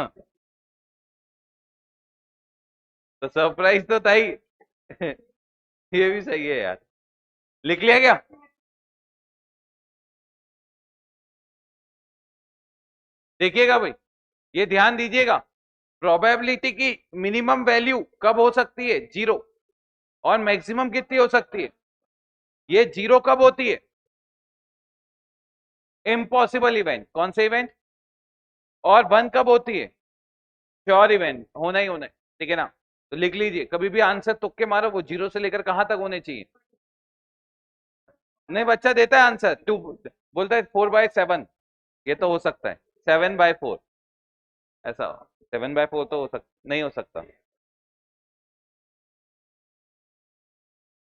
तो सरप्राइज तो था ही। ये भी सही है यार। लिख लिया क्या? देखिएगा भाई, ये ध्यान दीजिएगा। प्रोबेबिलिटी की मिनिमम वैल्यू कब हो सकती है? 0। और मैक्सिमम कितनी हो सकती है? ये 0 कब होती है? Impossible event. कौन से इवेंट? और 1 कब होती है? श्योर इवेंट, होना ही होना है। ठीक है ना? तो लिख लीजिए, कभी भी आंसर तुक्के मारो, वो 0 से लेकर कहां तक होने चाहिए। नहीं, बच्चा देता है आंसर 2, बोलता है 4/7। ये तो हो सकता है 7/4। ऐसा 7/4 तो नहीं हो सकता।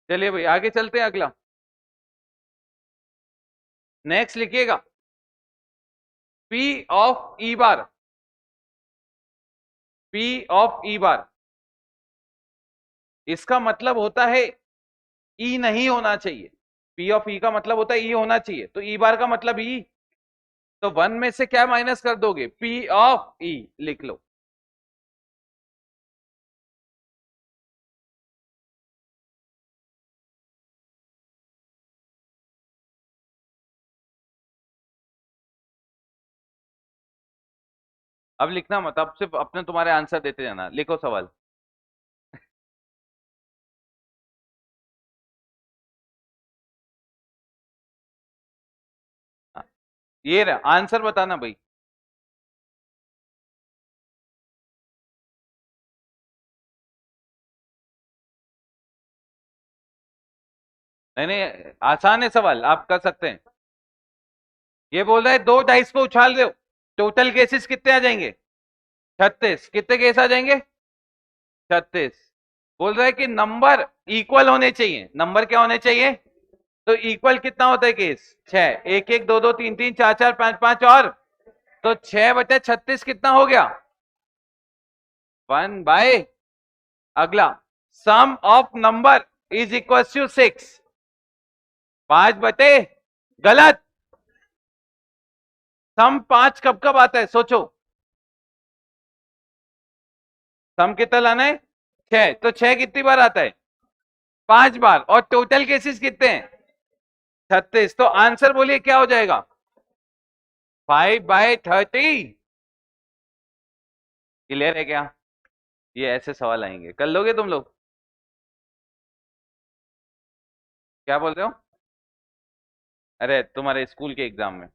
चलिए भाई, आगे चलते हैं अगला। नेक्स्ट लिखिएगा, P of E bar. P of E bar, इसका मतलब होता है ई नहीं होना चाहिए। P ऑफ ई का मतलब होता है ई होना चाहिए, तो ई बार का मतलब ई। तो 1 में से क्या माइनस कर दोगे? P ऑफ ई लिख लो। अब लिखना मत, अब सिर्फ अपने तुम्हारे आंसर देते जाना, लिखो सवाल। ये रहा आंसर, बताना भाई। नहीं नहीं, आसान है सवाल, आप कर सकते हैं। ये बोल रहा है दो डाइस को उछाल दो, टोटल केसेस कितने आ जाएंगे? 36। कितने केस आ जाएंगे? 36। बोल रहा है कि नंबर इक्वल होने चाहिए, नंबर क्या होने चाहिए? तो इक्वल कितना होता है केस? 6। एक एक, दो दो, तीन तीन, चार चार, पांच पांच, और तो 6/36 कितना हो गया? 1/। अगला, sum of number is equal to 6। 5/। गलत। सम 5 कब कब आता है सोचो। सम कितना लाना है? 6। तो 6 कितनी बार आता है? 5 बार। और टोटल केसेस कितने हैं? 36। तो आंसर बोलिए क्या हो जाएगा? 5/30। क्लियर है क्या? ये ऐसे सवाल आएंगे, कर लोगे तुम लोग? क्या बोल रहे हो? अरे तुम्हारे स्कूल के एग्जाम में।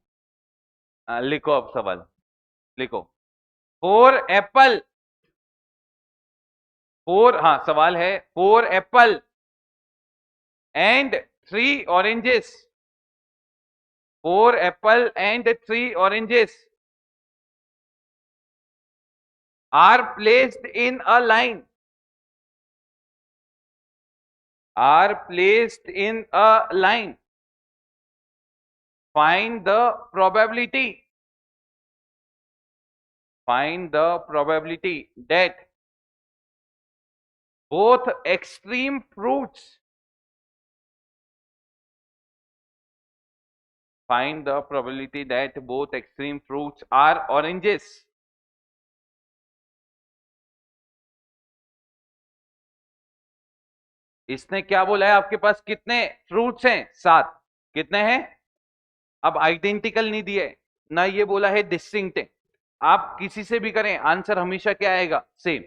लिखो अब सवाल, लिखो। 4 एप्पल। हाँ सवाल है, 4 apple and 3 oranges. 4 apple and 3 oranges are placed in a line. Are placed in a line. Find the probability. Find the probability that both extreme fruits, find the probability that both extreme fruits are oranges. इसने क्या बोला है? आपके पास कितने फ्रूट्स हैं? 7। कितने हैं? अब आइडेंटिकल नहीं दिए, ना ये बोला है डिस्टिंक्ट है। आप किसी से भी करें, आंसर हमेशा क्या आएगा? सेम।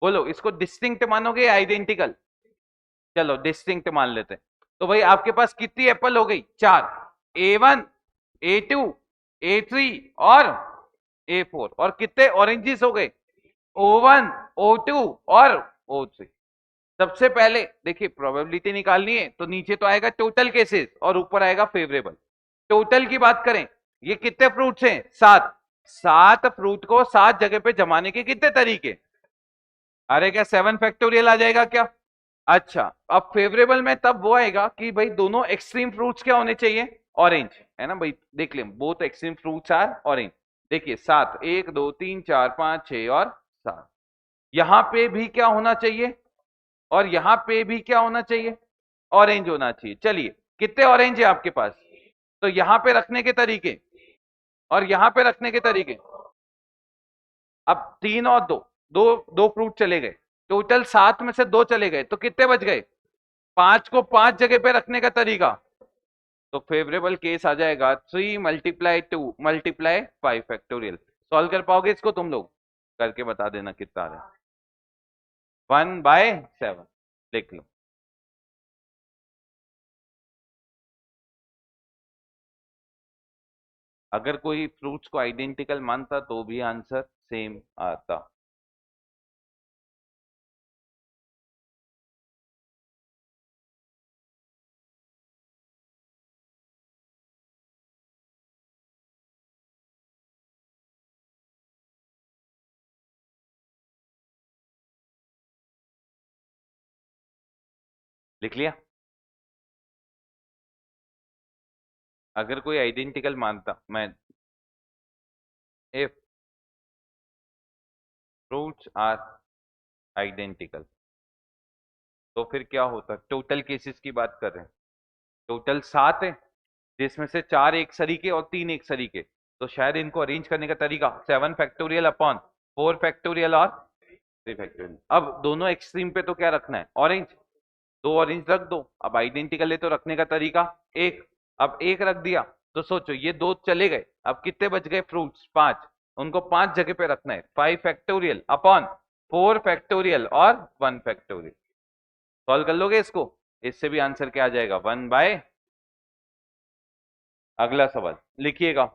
बोलो, इसको डिस्टिंक्ट मानोगे या आइडेंटिकल? चलो डिस्टिंक्ट मान लेते हैं। तो भाई आपके पास कितनी एप्पल हो गई? 4। A1, A2, A3 और A4। और कितने ऑरेंजेस हो गए? O1, O2 और O3। सबसे पहले देखिए, प्रोबेबिलिटी निकालनी है तो नीचे तो आएगा टोटल केसेस और ऊपर आएगा फेवरेबल। टोटल की बात करें, ये कितने फ्रूट्स हैं? 7। 7 फ्रूट को 7 जगह पे जमाने के कितने तरीके? अरे क्या 7 फैक्टोरियल आ जाएगा क्या? अच्छा, अब फेवरेबल में तब वो आएगा कि भाई दोनों एक्सट्रीम फ्रूट्स क्या होने चाहिए? ऑरेंज, है ना भाई? देख लें, both extreme fruits are orange. देखिए 7, 1 2 3 4 5 6 और 7। यहां पे भी क्या होना चाहिए? और यहां पे भी क्या होना चाहिए? ऑरेंज होना चाहिए। चलिए, कितने ऑरेंज है आपके पास? तो यहां पे रखने के तरीके और यहां पे रखने के तरीके। अब 3 और 2, दो दो फ्रूट चले गए। टोटल 7 में से 2 चले गए, तो कितने बच गए? 5 को 5 जगह पे रखने का तरीका। तो फेवरेबल केस आ जाएगा 3 × 2 × 5 फैक्टोरियल। सॉल्व कर पाओगे इसको तुम लोग? करके बता देना कितना आ रहा है। 1/7। लिख लो। अगर कोई फ्रूट्स को आइडेंटिकल मानता तो भी आंसर सेम आता। लिख लिया? अगर कोई आइडेंटिकल मानता, मैं, इफ फ्रूट्स आर आइडेंटिकल, तो फिर क्या होता? टोटल केसेस की बात कर रहे हैं। टोटल 7 है, जिसमें से 4 एक सरीके और 3 एक सरीके। तो शायद इनको अरेंज करने का तरीका 7 फैक्टोरियल अपॉन 4 फैक्टोरियल और 3 फैक्टोरियल। अब दोनों एक्सट्रीम पे तो क्या रखना है? ऑरेंज। 2 ऑरेंज रख दो। अब आइडेंटिकल है तो रखने का तरीका एक। अब एक रख दिया तो सोचो, ये 2 चले गए, अब कितने बच गए फ्रूट्स? 5। उनको 5 जगह पे रखना है, 5 फैक्टोरियल अपॉन 4 फैक्टोरियल और 1 फैक्टोरियल। सॉल्व कर लोगे इसको, इससे भी आंसर क्या आ जाएगा, 1/। अगला सवाल लिखिएगा।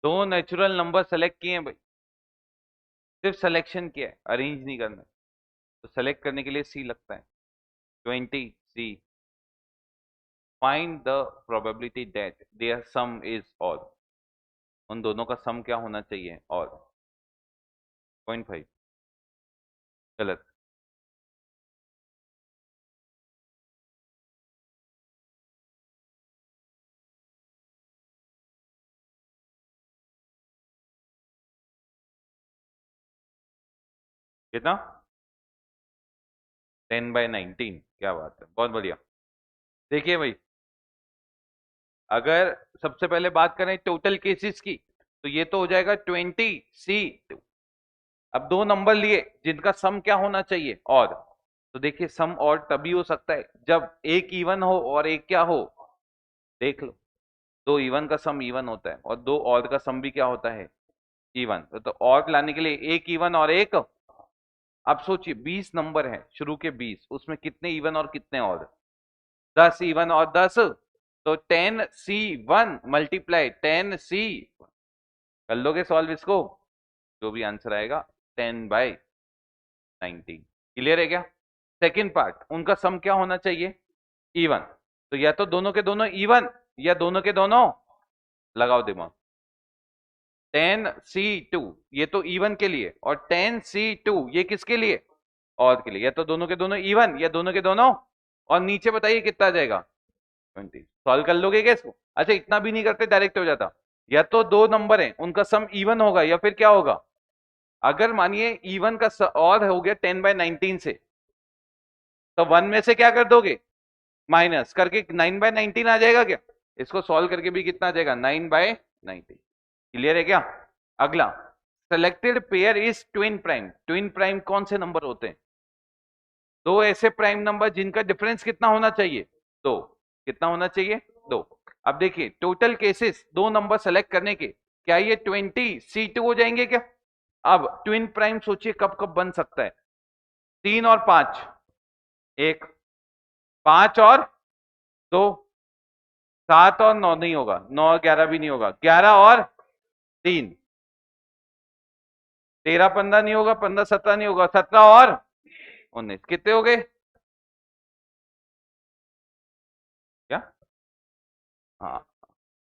दो नेचुरल नंबर सेलेक्ट किए हैं भाई, सिर्फ सिलेक्शन किया है, अरेंज नहीं करना है। तो सेलेक्ट करने के लिए सी लगता है, 20 C. Find the probability that their sum is odd. उन दोनों का सम क्या होना चाहिए, और 0.5। गलत। कितना, 10/19। क्या बात है, बहुत बढ़िया। देखिए भाई, अगर सबसे पहले बात करें टोटल केसेस की, तो ये तो हो जाएगा 20 सी। अब दो नंबर लिए जिनका सम क्या होना चाहिए, और। तो देखिए सम और तभी हो सकता है जब एक इवन हो और एक क्या हो, देख लो। दो इवन का सम इवन होता है और दो ऑड का सम भी क्या होता है, इवन। तो ऑड लाने के लिए एक इवन और एक। अब सोचिए 20 नंबर है, शुरू के 20, उसमें कितने इवन और कितने ऑड, 10 इवन और 10। तो 10 C1 मल्टीप्लाई 10 C। कर लोगे सॉल्व इसको, जो भी आंसर आएगा 10/19। क्लियर है क्या। सेकंड पार्ट, उनका सम क्या होना चाहिए, इवन। तो या तो दोनों के दोनों इवन, या दोनों के दोनों, लगाओ दिमाग। 10C2 ये तो इवन के लिए, और 10C2 ये किसके लिए, और के लिए। या तो दोनों के दोनों इवन, या दोनों के दोनों। और नीचे बताइए कितना आ जाएगा, 20। सॉल्व कर लोगे क्या इसको। अच्छा इतना भी नहीं करते, डायरेक्ट हो जाता। या तो दो नंबर है उनका सम इवन होगा, या फिर क्या होगा, अगर मानिए इवन का और हो गया 10/19 से, तो 1 में से क्या कर दोगे, माइनस करके 9/19 आ जाएगा क्या। इसको सॉल्व करके भी कितना आ जाएगा, 9/19। क्लियर है क्या। अगला, selected pair is twin prime. Twin prime कौन से नंबर होते हैं, दो ऐसे प्राइम नंबर जिनका डिफरेंस कितना होना चाहिए, दो। कितना होना चाहिए, दो। अब देखिए टोटल केसेस दो नंबर सेलेक्ट करने के, क्या ये 20C2 हो जाएंगे क्या। अब ट्विन प्राइम सोचिए कब कब बन सकता है, 3 और 5, एक, 5 और 2, 7 और 9 नहीं होगा, 9 और 11 भी नहीं होगा, 11 और 3, 13 15 नहीं होगा, 15 17 नहीं होगा, 17 और 19 कितने हो गए, क्या। हाँ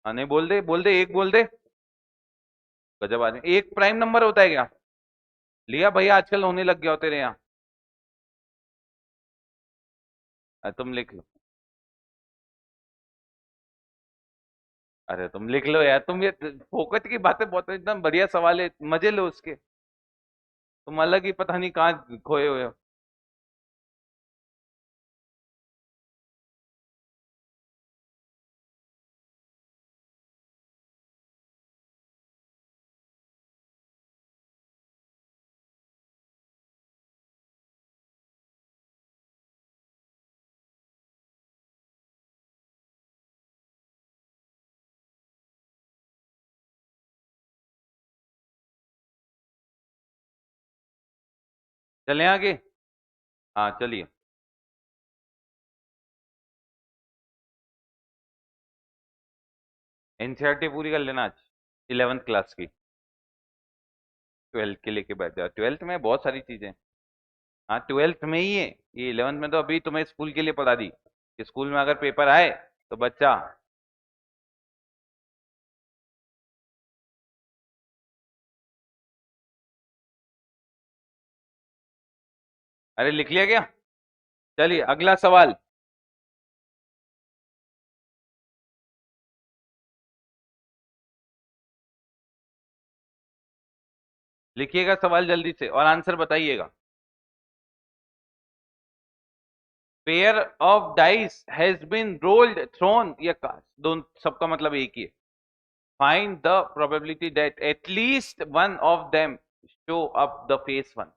हाँ, नहीं बोल दे बोल दे, एक बोल दे। गजब आदमी, एक प्राइम नंबर होता है क्या, लिया भैया आजकल होने लग गया हो तेरे यहाँ। तुम लिख लो, अरे तुम लिख लो यार, तुम ये फोकट की बातें बहुत एकदम बढ़िया सवाल है, मजे लो उसके। तुम अलग ही पता नहीं कहाँ खोए हुए हो। चले आगे, हाँ चलिए। एनसीईआरटी पूरी कर लेना आज 11th क्लास की। 12th के लेके बैठ जाओ, 12th में बहुत सारी चीजें। हाँ 12th में ही है ये, 11th में तो अभी तुम्हें स्कूल के लिए पढ़ा दी कि स्कूल में अगर पेपर आए तो बच्चा। अरे लिख लिया क्या? चलिए अगला सवाल। लिखिएगा सवाल जल्दी से और आंसर बताइएगा। Pair of dice has been rolled thrown या कास्ट, दोनों सबका मतलब एक ही है। Find the probability that at least one of them show up the face one.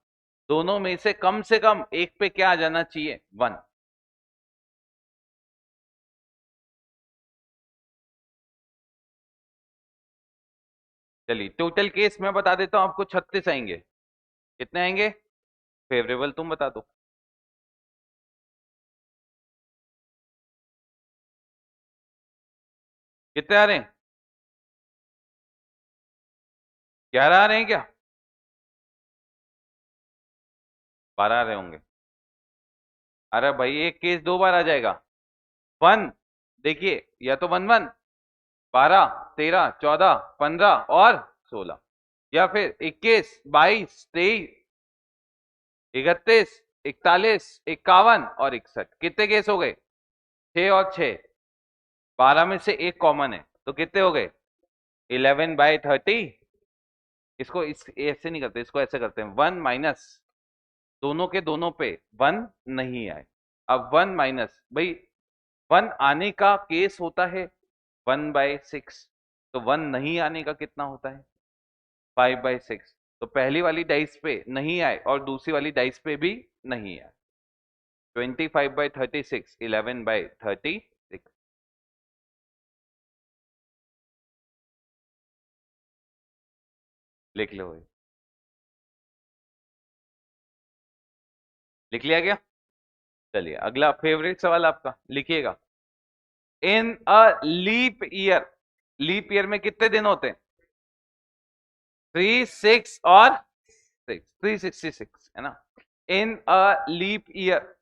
दोनों में से कम एक पे क्या आ जाना चाहिए? वन। चलिए टोटल केस मैं बता देता हूं आपको, 36 आएंगे। कितने आएंगे? फेवरेबल तुम बता दो। कितने आ रहे हैं? 11 आ रहे हैं क्या? 12 आ रहे होंगे। अरे भाई एक केस 2 बार आ जाएगा। वन, देखिए या तो 1 1, 12, 13, 14, 15 और 16, या फिर 21, 22, 23, 31, 41, 51 और 61। कितने केस हो गए? 6 और 6। 12 में से एक कॉमन है तो कितने हो गए? 11/30। इसको इस ऐसे नहीं करते, इसको ऐसे करते हैं, 1 - दोनों के दोनों पे 1 नहीं आए। अब 1 - भाई 1 आने का केस होता है 1/6, तो 1 नहीं आने का कितना होता है? 5/6। तो पहली वाली डाइस पे नहीं आए और दूसरी वाली डाइस पे भी नहीं आए। 25/36, 11/36। लिख लो भाई। लिख लिया क्या? चलिए अगला फेवरेट सवाल आपका, लिखिएगा। इन अ लीप ईयर में कितने दिन होते हैं? 3, 6 और 6, 366 है ना। In a leap year,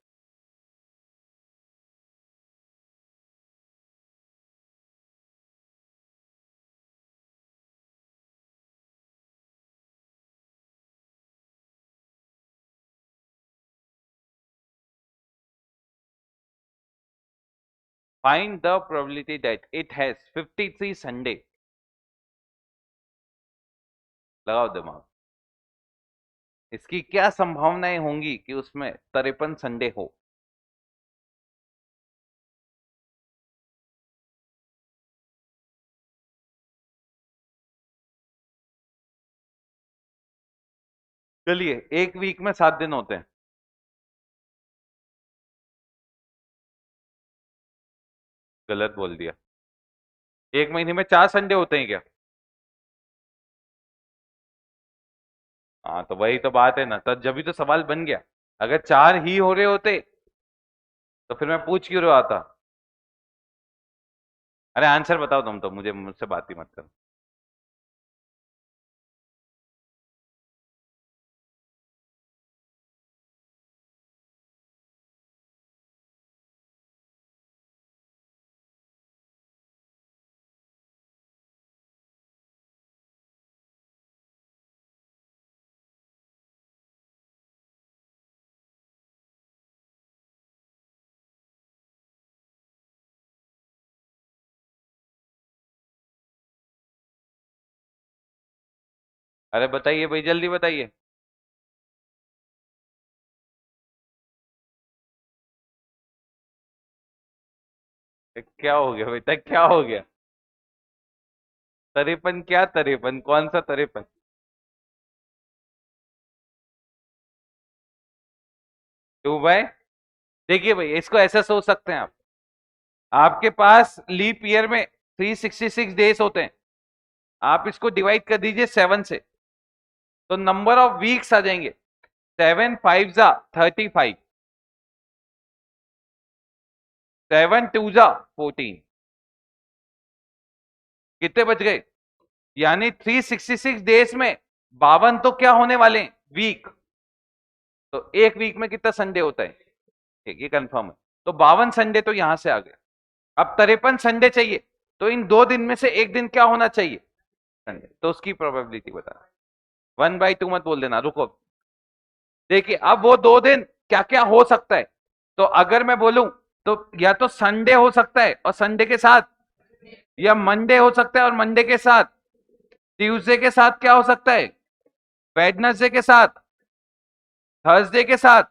find the probability that it has 53 Sunday. लगाओ दिमाग। इसकी क्या संभावनाएं होंगी कि उसमें 53 संडे हो? चलिए एक वीक में 7 दिन होते हैं। गलत बोल दिया। एक महीने में 4 संडे होते हैं क्या? हाँ तो वही तो बात है ना, तब जब भी तो सवाल बन गया। अगर 4 ही हो रहे होते तो फिर मैं पूछ क्यों रहा था? अरे आंसर बताओ तुम, तो मुझे मुझसे बात ही मत करो। अरे बताइए भाई, जल्दी बताइए। क्या हो गया बेटा, क्या हो गया? 53 क्या 53, कौन सा 53? 2 बाय, देखिए भाई इसको ऐसा सोच सकते हैं आप। आपके पास लीप ईयर में 366 डेज होते हैं। आप इसको डिवाइड कर दीजिए 7 से, तो नंबर ऑफ वीक्स आ जाएंगे। 7 5 जा 35, 7 2 जा 14। कितने बच गए? यानी 366 डेज में 52 तो क्या होने वाले हैं? वीक। तो एक वीक में कितना संडे होता है? ठीक, ये कंफर्म है। तो 52 संडे तो यहां से आ गए। अब 53 संडे चाहिए, तो इन 2 दिन में से एक दिन क्या होना चाहिए? संडे। तो उसकी प्रोबेबिलिटी बता। 1/2 मत बोल देना, रुको। देखिए अब वो 2 दिन क्या क्या हो सकता है। तो अगर मैं बोलूं तो या तो संडे हो सकता है और संडे के साथ, या मंडे हो सकता है और मंडे के साथ, ट्यूसडे के साथ क्या हो सकता है? वेडनेसडे के साथ, थर्सडे के साथ,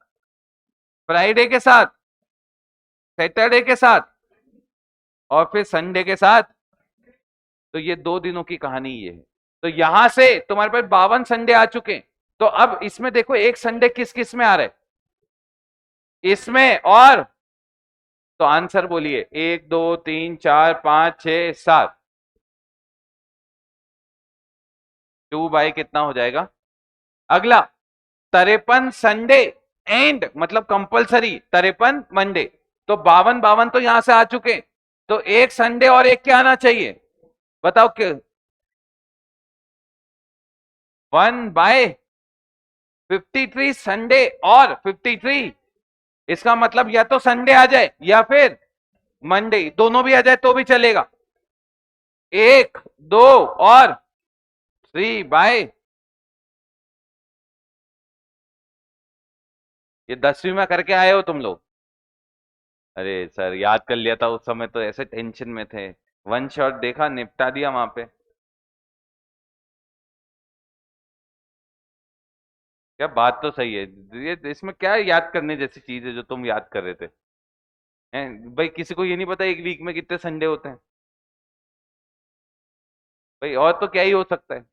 फ्राइडे के साथ, सैटरडे के साथ, और फिर संडे के साथ। तो ये 2 दिनों की कहानी ये है। तो यहां से तुम्हारे पास 52 संडे आ चुके हैं। तो अब इसमें देखो एक संडे किस किस में आ रहा है? इसमें और। तो आंसर बोलिए, 1 2 3 4 5 6 7। 2 बाई कितना हो जाएगा? अगला, 53 संडे एंड मतलब कंपलसरी 53 मंडे। तो 52 52 तो यहां से आ चुके हैं। तो एक संडे और एक क्या आना चाहिए? बताओ क्या? 1/53 संडे और 53। इसका मतलब या तो संडे आ जाए या फिर मंडे, दोनों भी आ जाए तो भी चलेगा। 1 2 और 3/। ये 10वीं में करके आए हो तुम लोग? अरे सर याद कर लिया था, उस समय तो ऐसे टेंशन में थे। वन शॉट देखा, निपटा दिया वहां पे। क्या बात तो सही है। ये इसमें क्या याद करने जैसी चीज है जो तुम याद कर रहे थे? हैं भाई, किसी को ये नहीं पता एक वीक में कितने संडे होते हैं? भाई और तो क्या ही हो सकता है?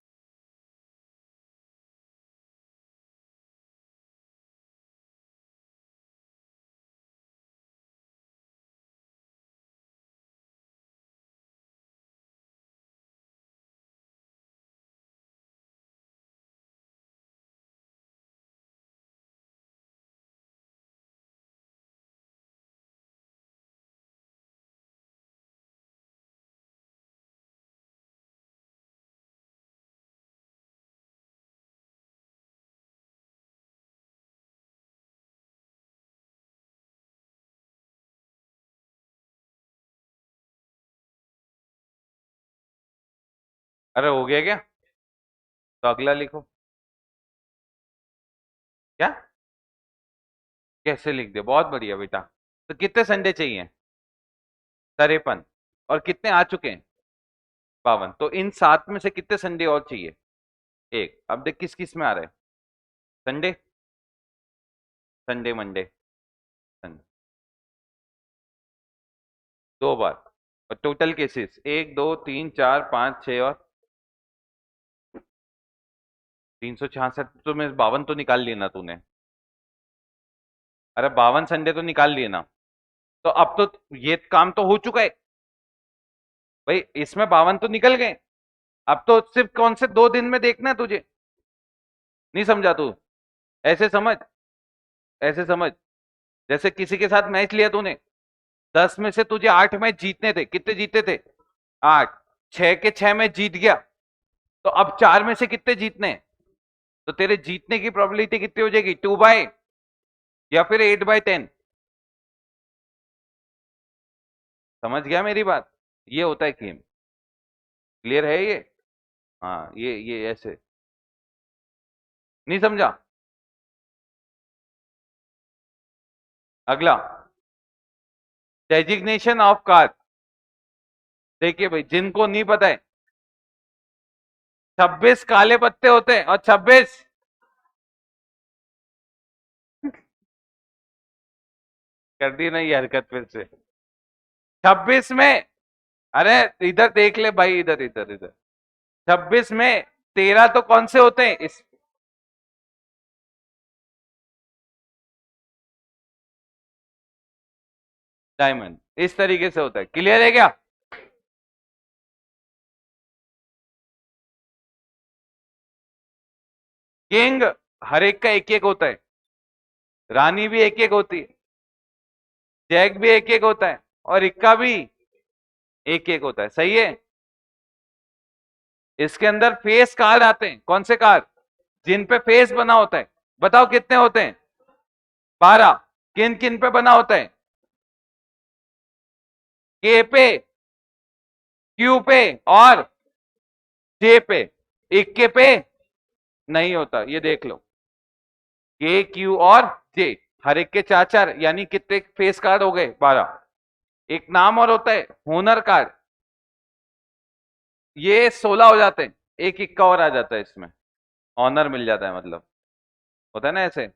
अरे हो गया क्या? तो अगला लिखो। क्या? कैसे लिख दे, बहुत बढ़िया बेटा। तो कितने संडे चाहिए? 53। और कितने आ चुके हैं? 52। तो इन 7 में से कितने संडे और चाहिए? एक। अब देख किस किस में आ रहा है? संडे, संडे मंडे, संडे 2 बार। और टोटल केसेस 1 2 3 4 5 6 और 366। तो मैं 52 तो निकाल लिए ना तूने? अरे 52 संडे तो निकाल लिए ना? तो अब तो ये काम तो हो चुका है। भाई इसमें 52 तो निकल गए। अब तो सिर्फ कौन से 2 दिन में देखना है तुझे? नहीं समझा तू? ऐसे समझ, ऐसे समझ। जैसे किसी के साथ मैच लिया तूने, 10 में से तुझे 8 मैच जीतने थे। कितने जीते थे? 8। 6 के 6 मैच जीत गया। तो अब 4 में से कितने जीतने हैं? तो तेरे जीतने की प्रोबेबिलिटी कितनी हो जाएगी? 2/, या फिर 8/10। समझ गया मेरी बात? ये होता है गेम। क्लियर है ये? हाँ, ये ऐसे। नहीं समझा? अगला, डेजिग्नेशन ऑफ कार्ड। देखिए भाई, जिनको नहीं पता है, 26 काले पत्ते होते हैं और 26। कर दी नहीं हरकत फिर से? 26 में, अरे इधर देख ले भाई, इधर इधर इधर। 26 में 13 तो कौन से होते हैं? इस डायमंड इस तरीके से होता है। क्लियर है क्या? किंग हर एक का एक एक होता है। रानी भी एक एक होती है। जैक भी एक एक होता है। और इक्का भी एक एक होता है। सही है? इसके अंदर फेस कार्ड आते हैं। कौन से कार्ड? जिन पे फेस बना होता है। बताओ कितने होते हैं? 12। किन किन पे बना होता है? के पे, क्यू पे और जे पे। इक्के पे नहीं होता, ये देख लो। के, क्यू और जे, हर एक के चार चार, यानी कितने फेस कार्ड हो गए? 12। एक नाम और होता है होनर कार्ड, ये 16 हो जाते हैं। एक इक्का और आ जाता है इसमें, ऑनर मिल जाता है, मतलब होता है ना ऐसे।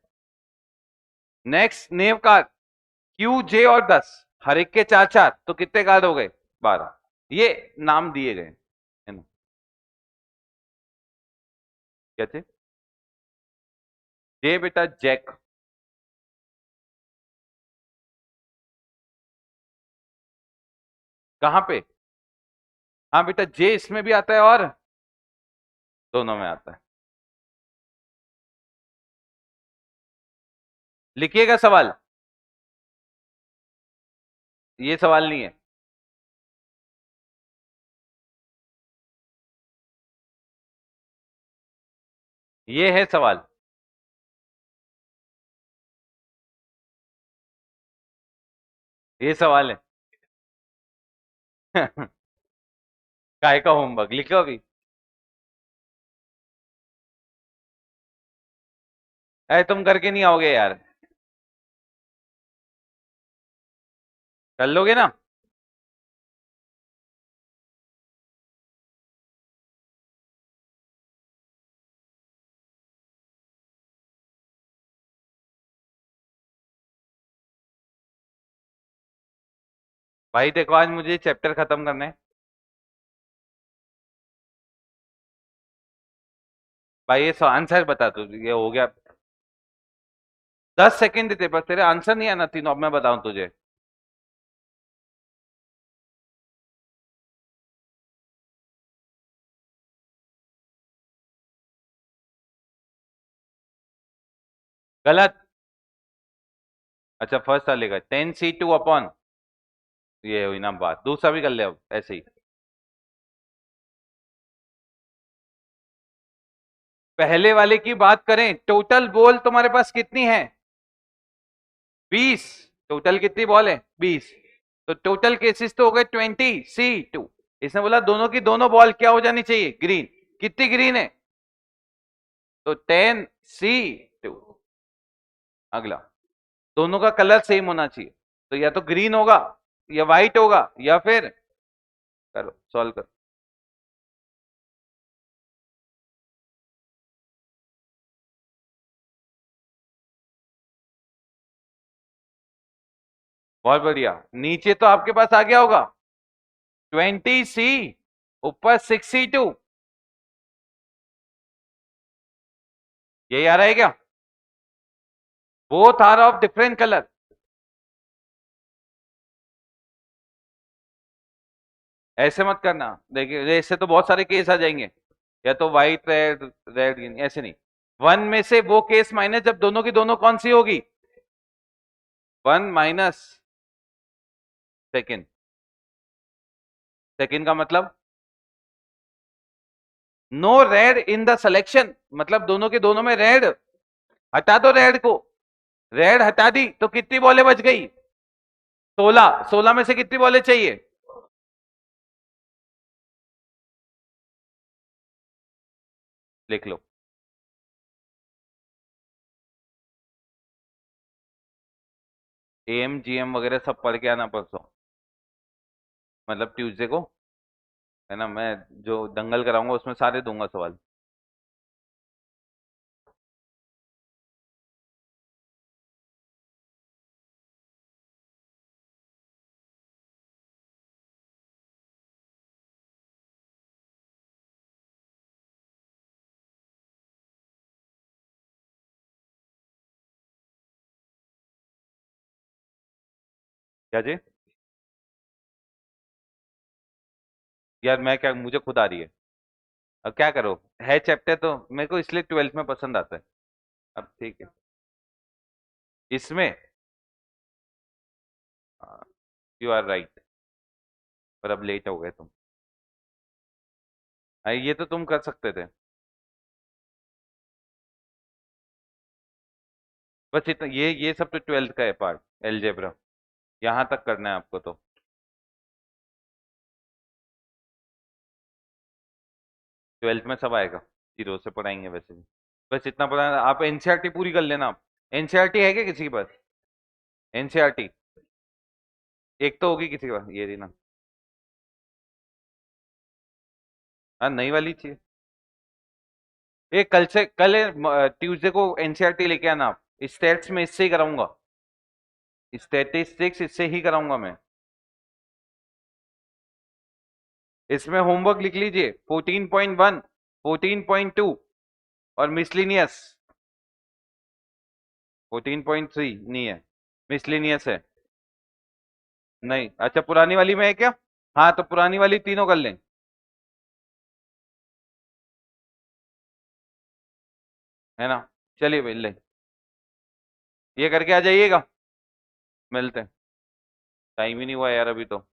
नेक्स्ट नेम कार्ड, क्यू, जे और 10, हर एक के चार चार, तो कितने कार्ड हो गए? 12। ये नाम दिए गए है ना। क्या थे? जे बेटा जैक। कहां पे? हाँ बेटा, जे इसमें भी आता है और दोनों में आता है। लिखिएगा सवाल। ये सवाल नहीं है। ये है सवाल। ये सवाल है। काय का होमवर्क लिखो अभी। अरे तुम करके नहीं आओगे यार। कर लोगे ना? भाई देखो, आज मुझे चैप्टर खत्म करना है। भाई ये आंसर बता तू, ये हो गया। 10 सेकंड देते, पर तेरे आंसर नहीं आना तीनों, अब मैं बताऊं तुझे। गलत। अच्छा, फर्स्ट वाले का 10c2 अपॉन, ये हुई ना बात। दूसरा भी कर ले अब ऐसे ही। पहले वाले की बात करें, टोटल बॉल तुम्हारे पास कितनी है? 20। टोटल कितनी बॉल है? 20। तो टोटल केसेस तो हो गए 20c2। इसने बोला दोनों की दोनों बॉल क्या हो जानी चाहिए? ग्रीन। कितनी ग्रीन है? तो 10c2। अगला, दोनों का कलर सेम होना चाहिए, तो या तो ग्रीन होगा या व्हाइट होगा, या फिर करो सॉल्व करो। बहुत बढ़िया। नीचे तो आपके पास आ गया होगा 20c, ऊपर 6c2। यही आ रहा है क्या? Both are of different colour. ऐसे मत करना, देखिए ऐसे तो बहुत सारे केस आ जाएंगे। या तो व्हाइट रेड, रेड ग्रीन, ऐसे नहीं। वन में से वो केस माइनस जब दोनों की दोनों कौन सी होगी? One minus second. सेकेंड का मतलब no red in the selection, मतलब दोनों के दोनों में रेड। हटा दो रेड को। रेड हटा दी तो कितनी बॉलें बच गई? 16। 16 में से कितनी बॉलें चाहिए? लिख लो। एम जी एम वगैरह सब पढ़ के आना परसों, मतलब ट्यूसडे को, है ना। मैं जो दंगल कराऊंगा उसमें सारे दूंगा सवाल। क्या जी? यार मैं क्या, मुझे खुद आ रही है। अब क्या करो, है चैप्टर तो मेरे को इसलिए 12th में पसंद आता है। अब ठीक है। इसमें यू आर राइट, पर अब लेट हो गए तुम। ये तो तुम कर सकते थे। बस इतना, ये सब तो ट्वेल्थ का है पार्ट, एलजेब्रा, यहाँ तक करना है आपको तो। ट्वेल्थ में सब आएगा, जीरो से पढ़ाएंगे वैसे भी। बस इतना पढ़ा, आप एनसीईआरटी पूरी कर लेना आप। एनसीईआरटी है क्या किसी के पास? एनसीईआरटी एक तो होगी किसी के पास, ये रही ना। हाँ, नई वाली चाहिए। ये कल से, कल ट्यूसडे को एनसीईआरटी लेके आना आप। स्टेट्स में इससे ही कराऊंगा, स्टैटिस्टिक्स इससे ही कराऊंगा मैं। इसमें होमवर्क लिख लीजिए, 14.1, 14.2 और मिसलिनियस। 14.3 नहीं है, मिसलिनियस है। नहीं, अच्छा पुरानी वाली में है क्या? हाँ तो पुरानी वाली तीनों कर लें, है ना। चलिए मिल लें, ये करके आ जाइएगा, मिलते हैं। टाइम ही नहीं हुआ यार अभी तो।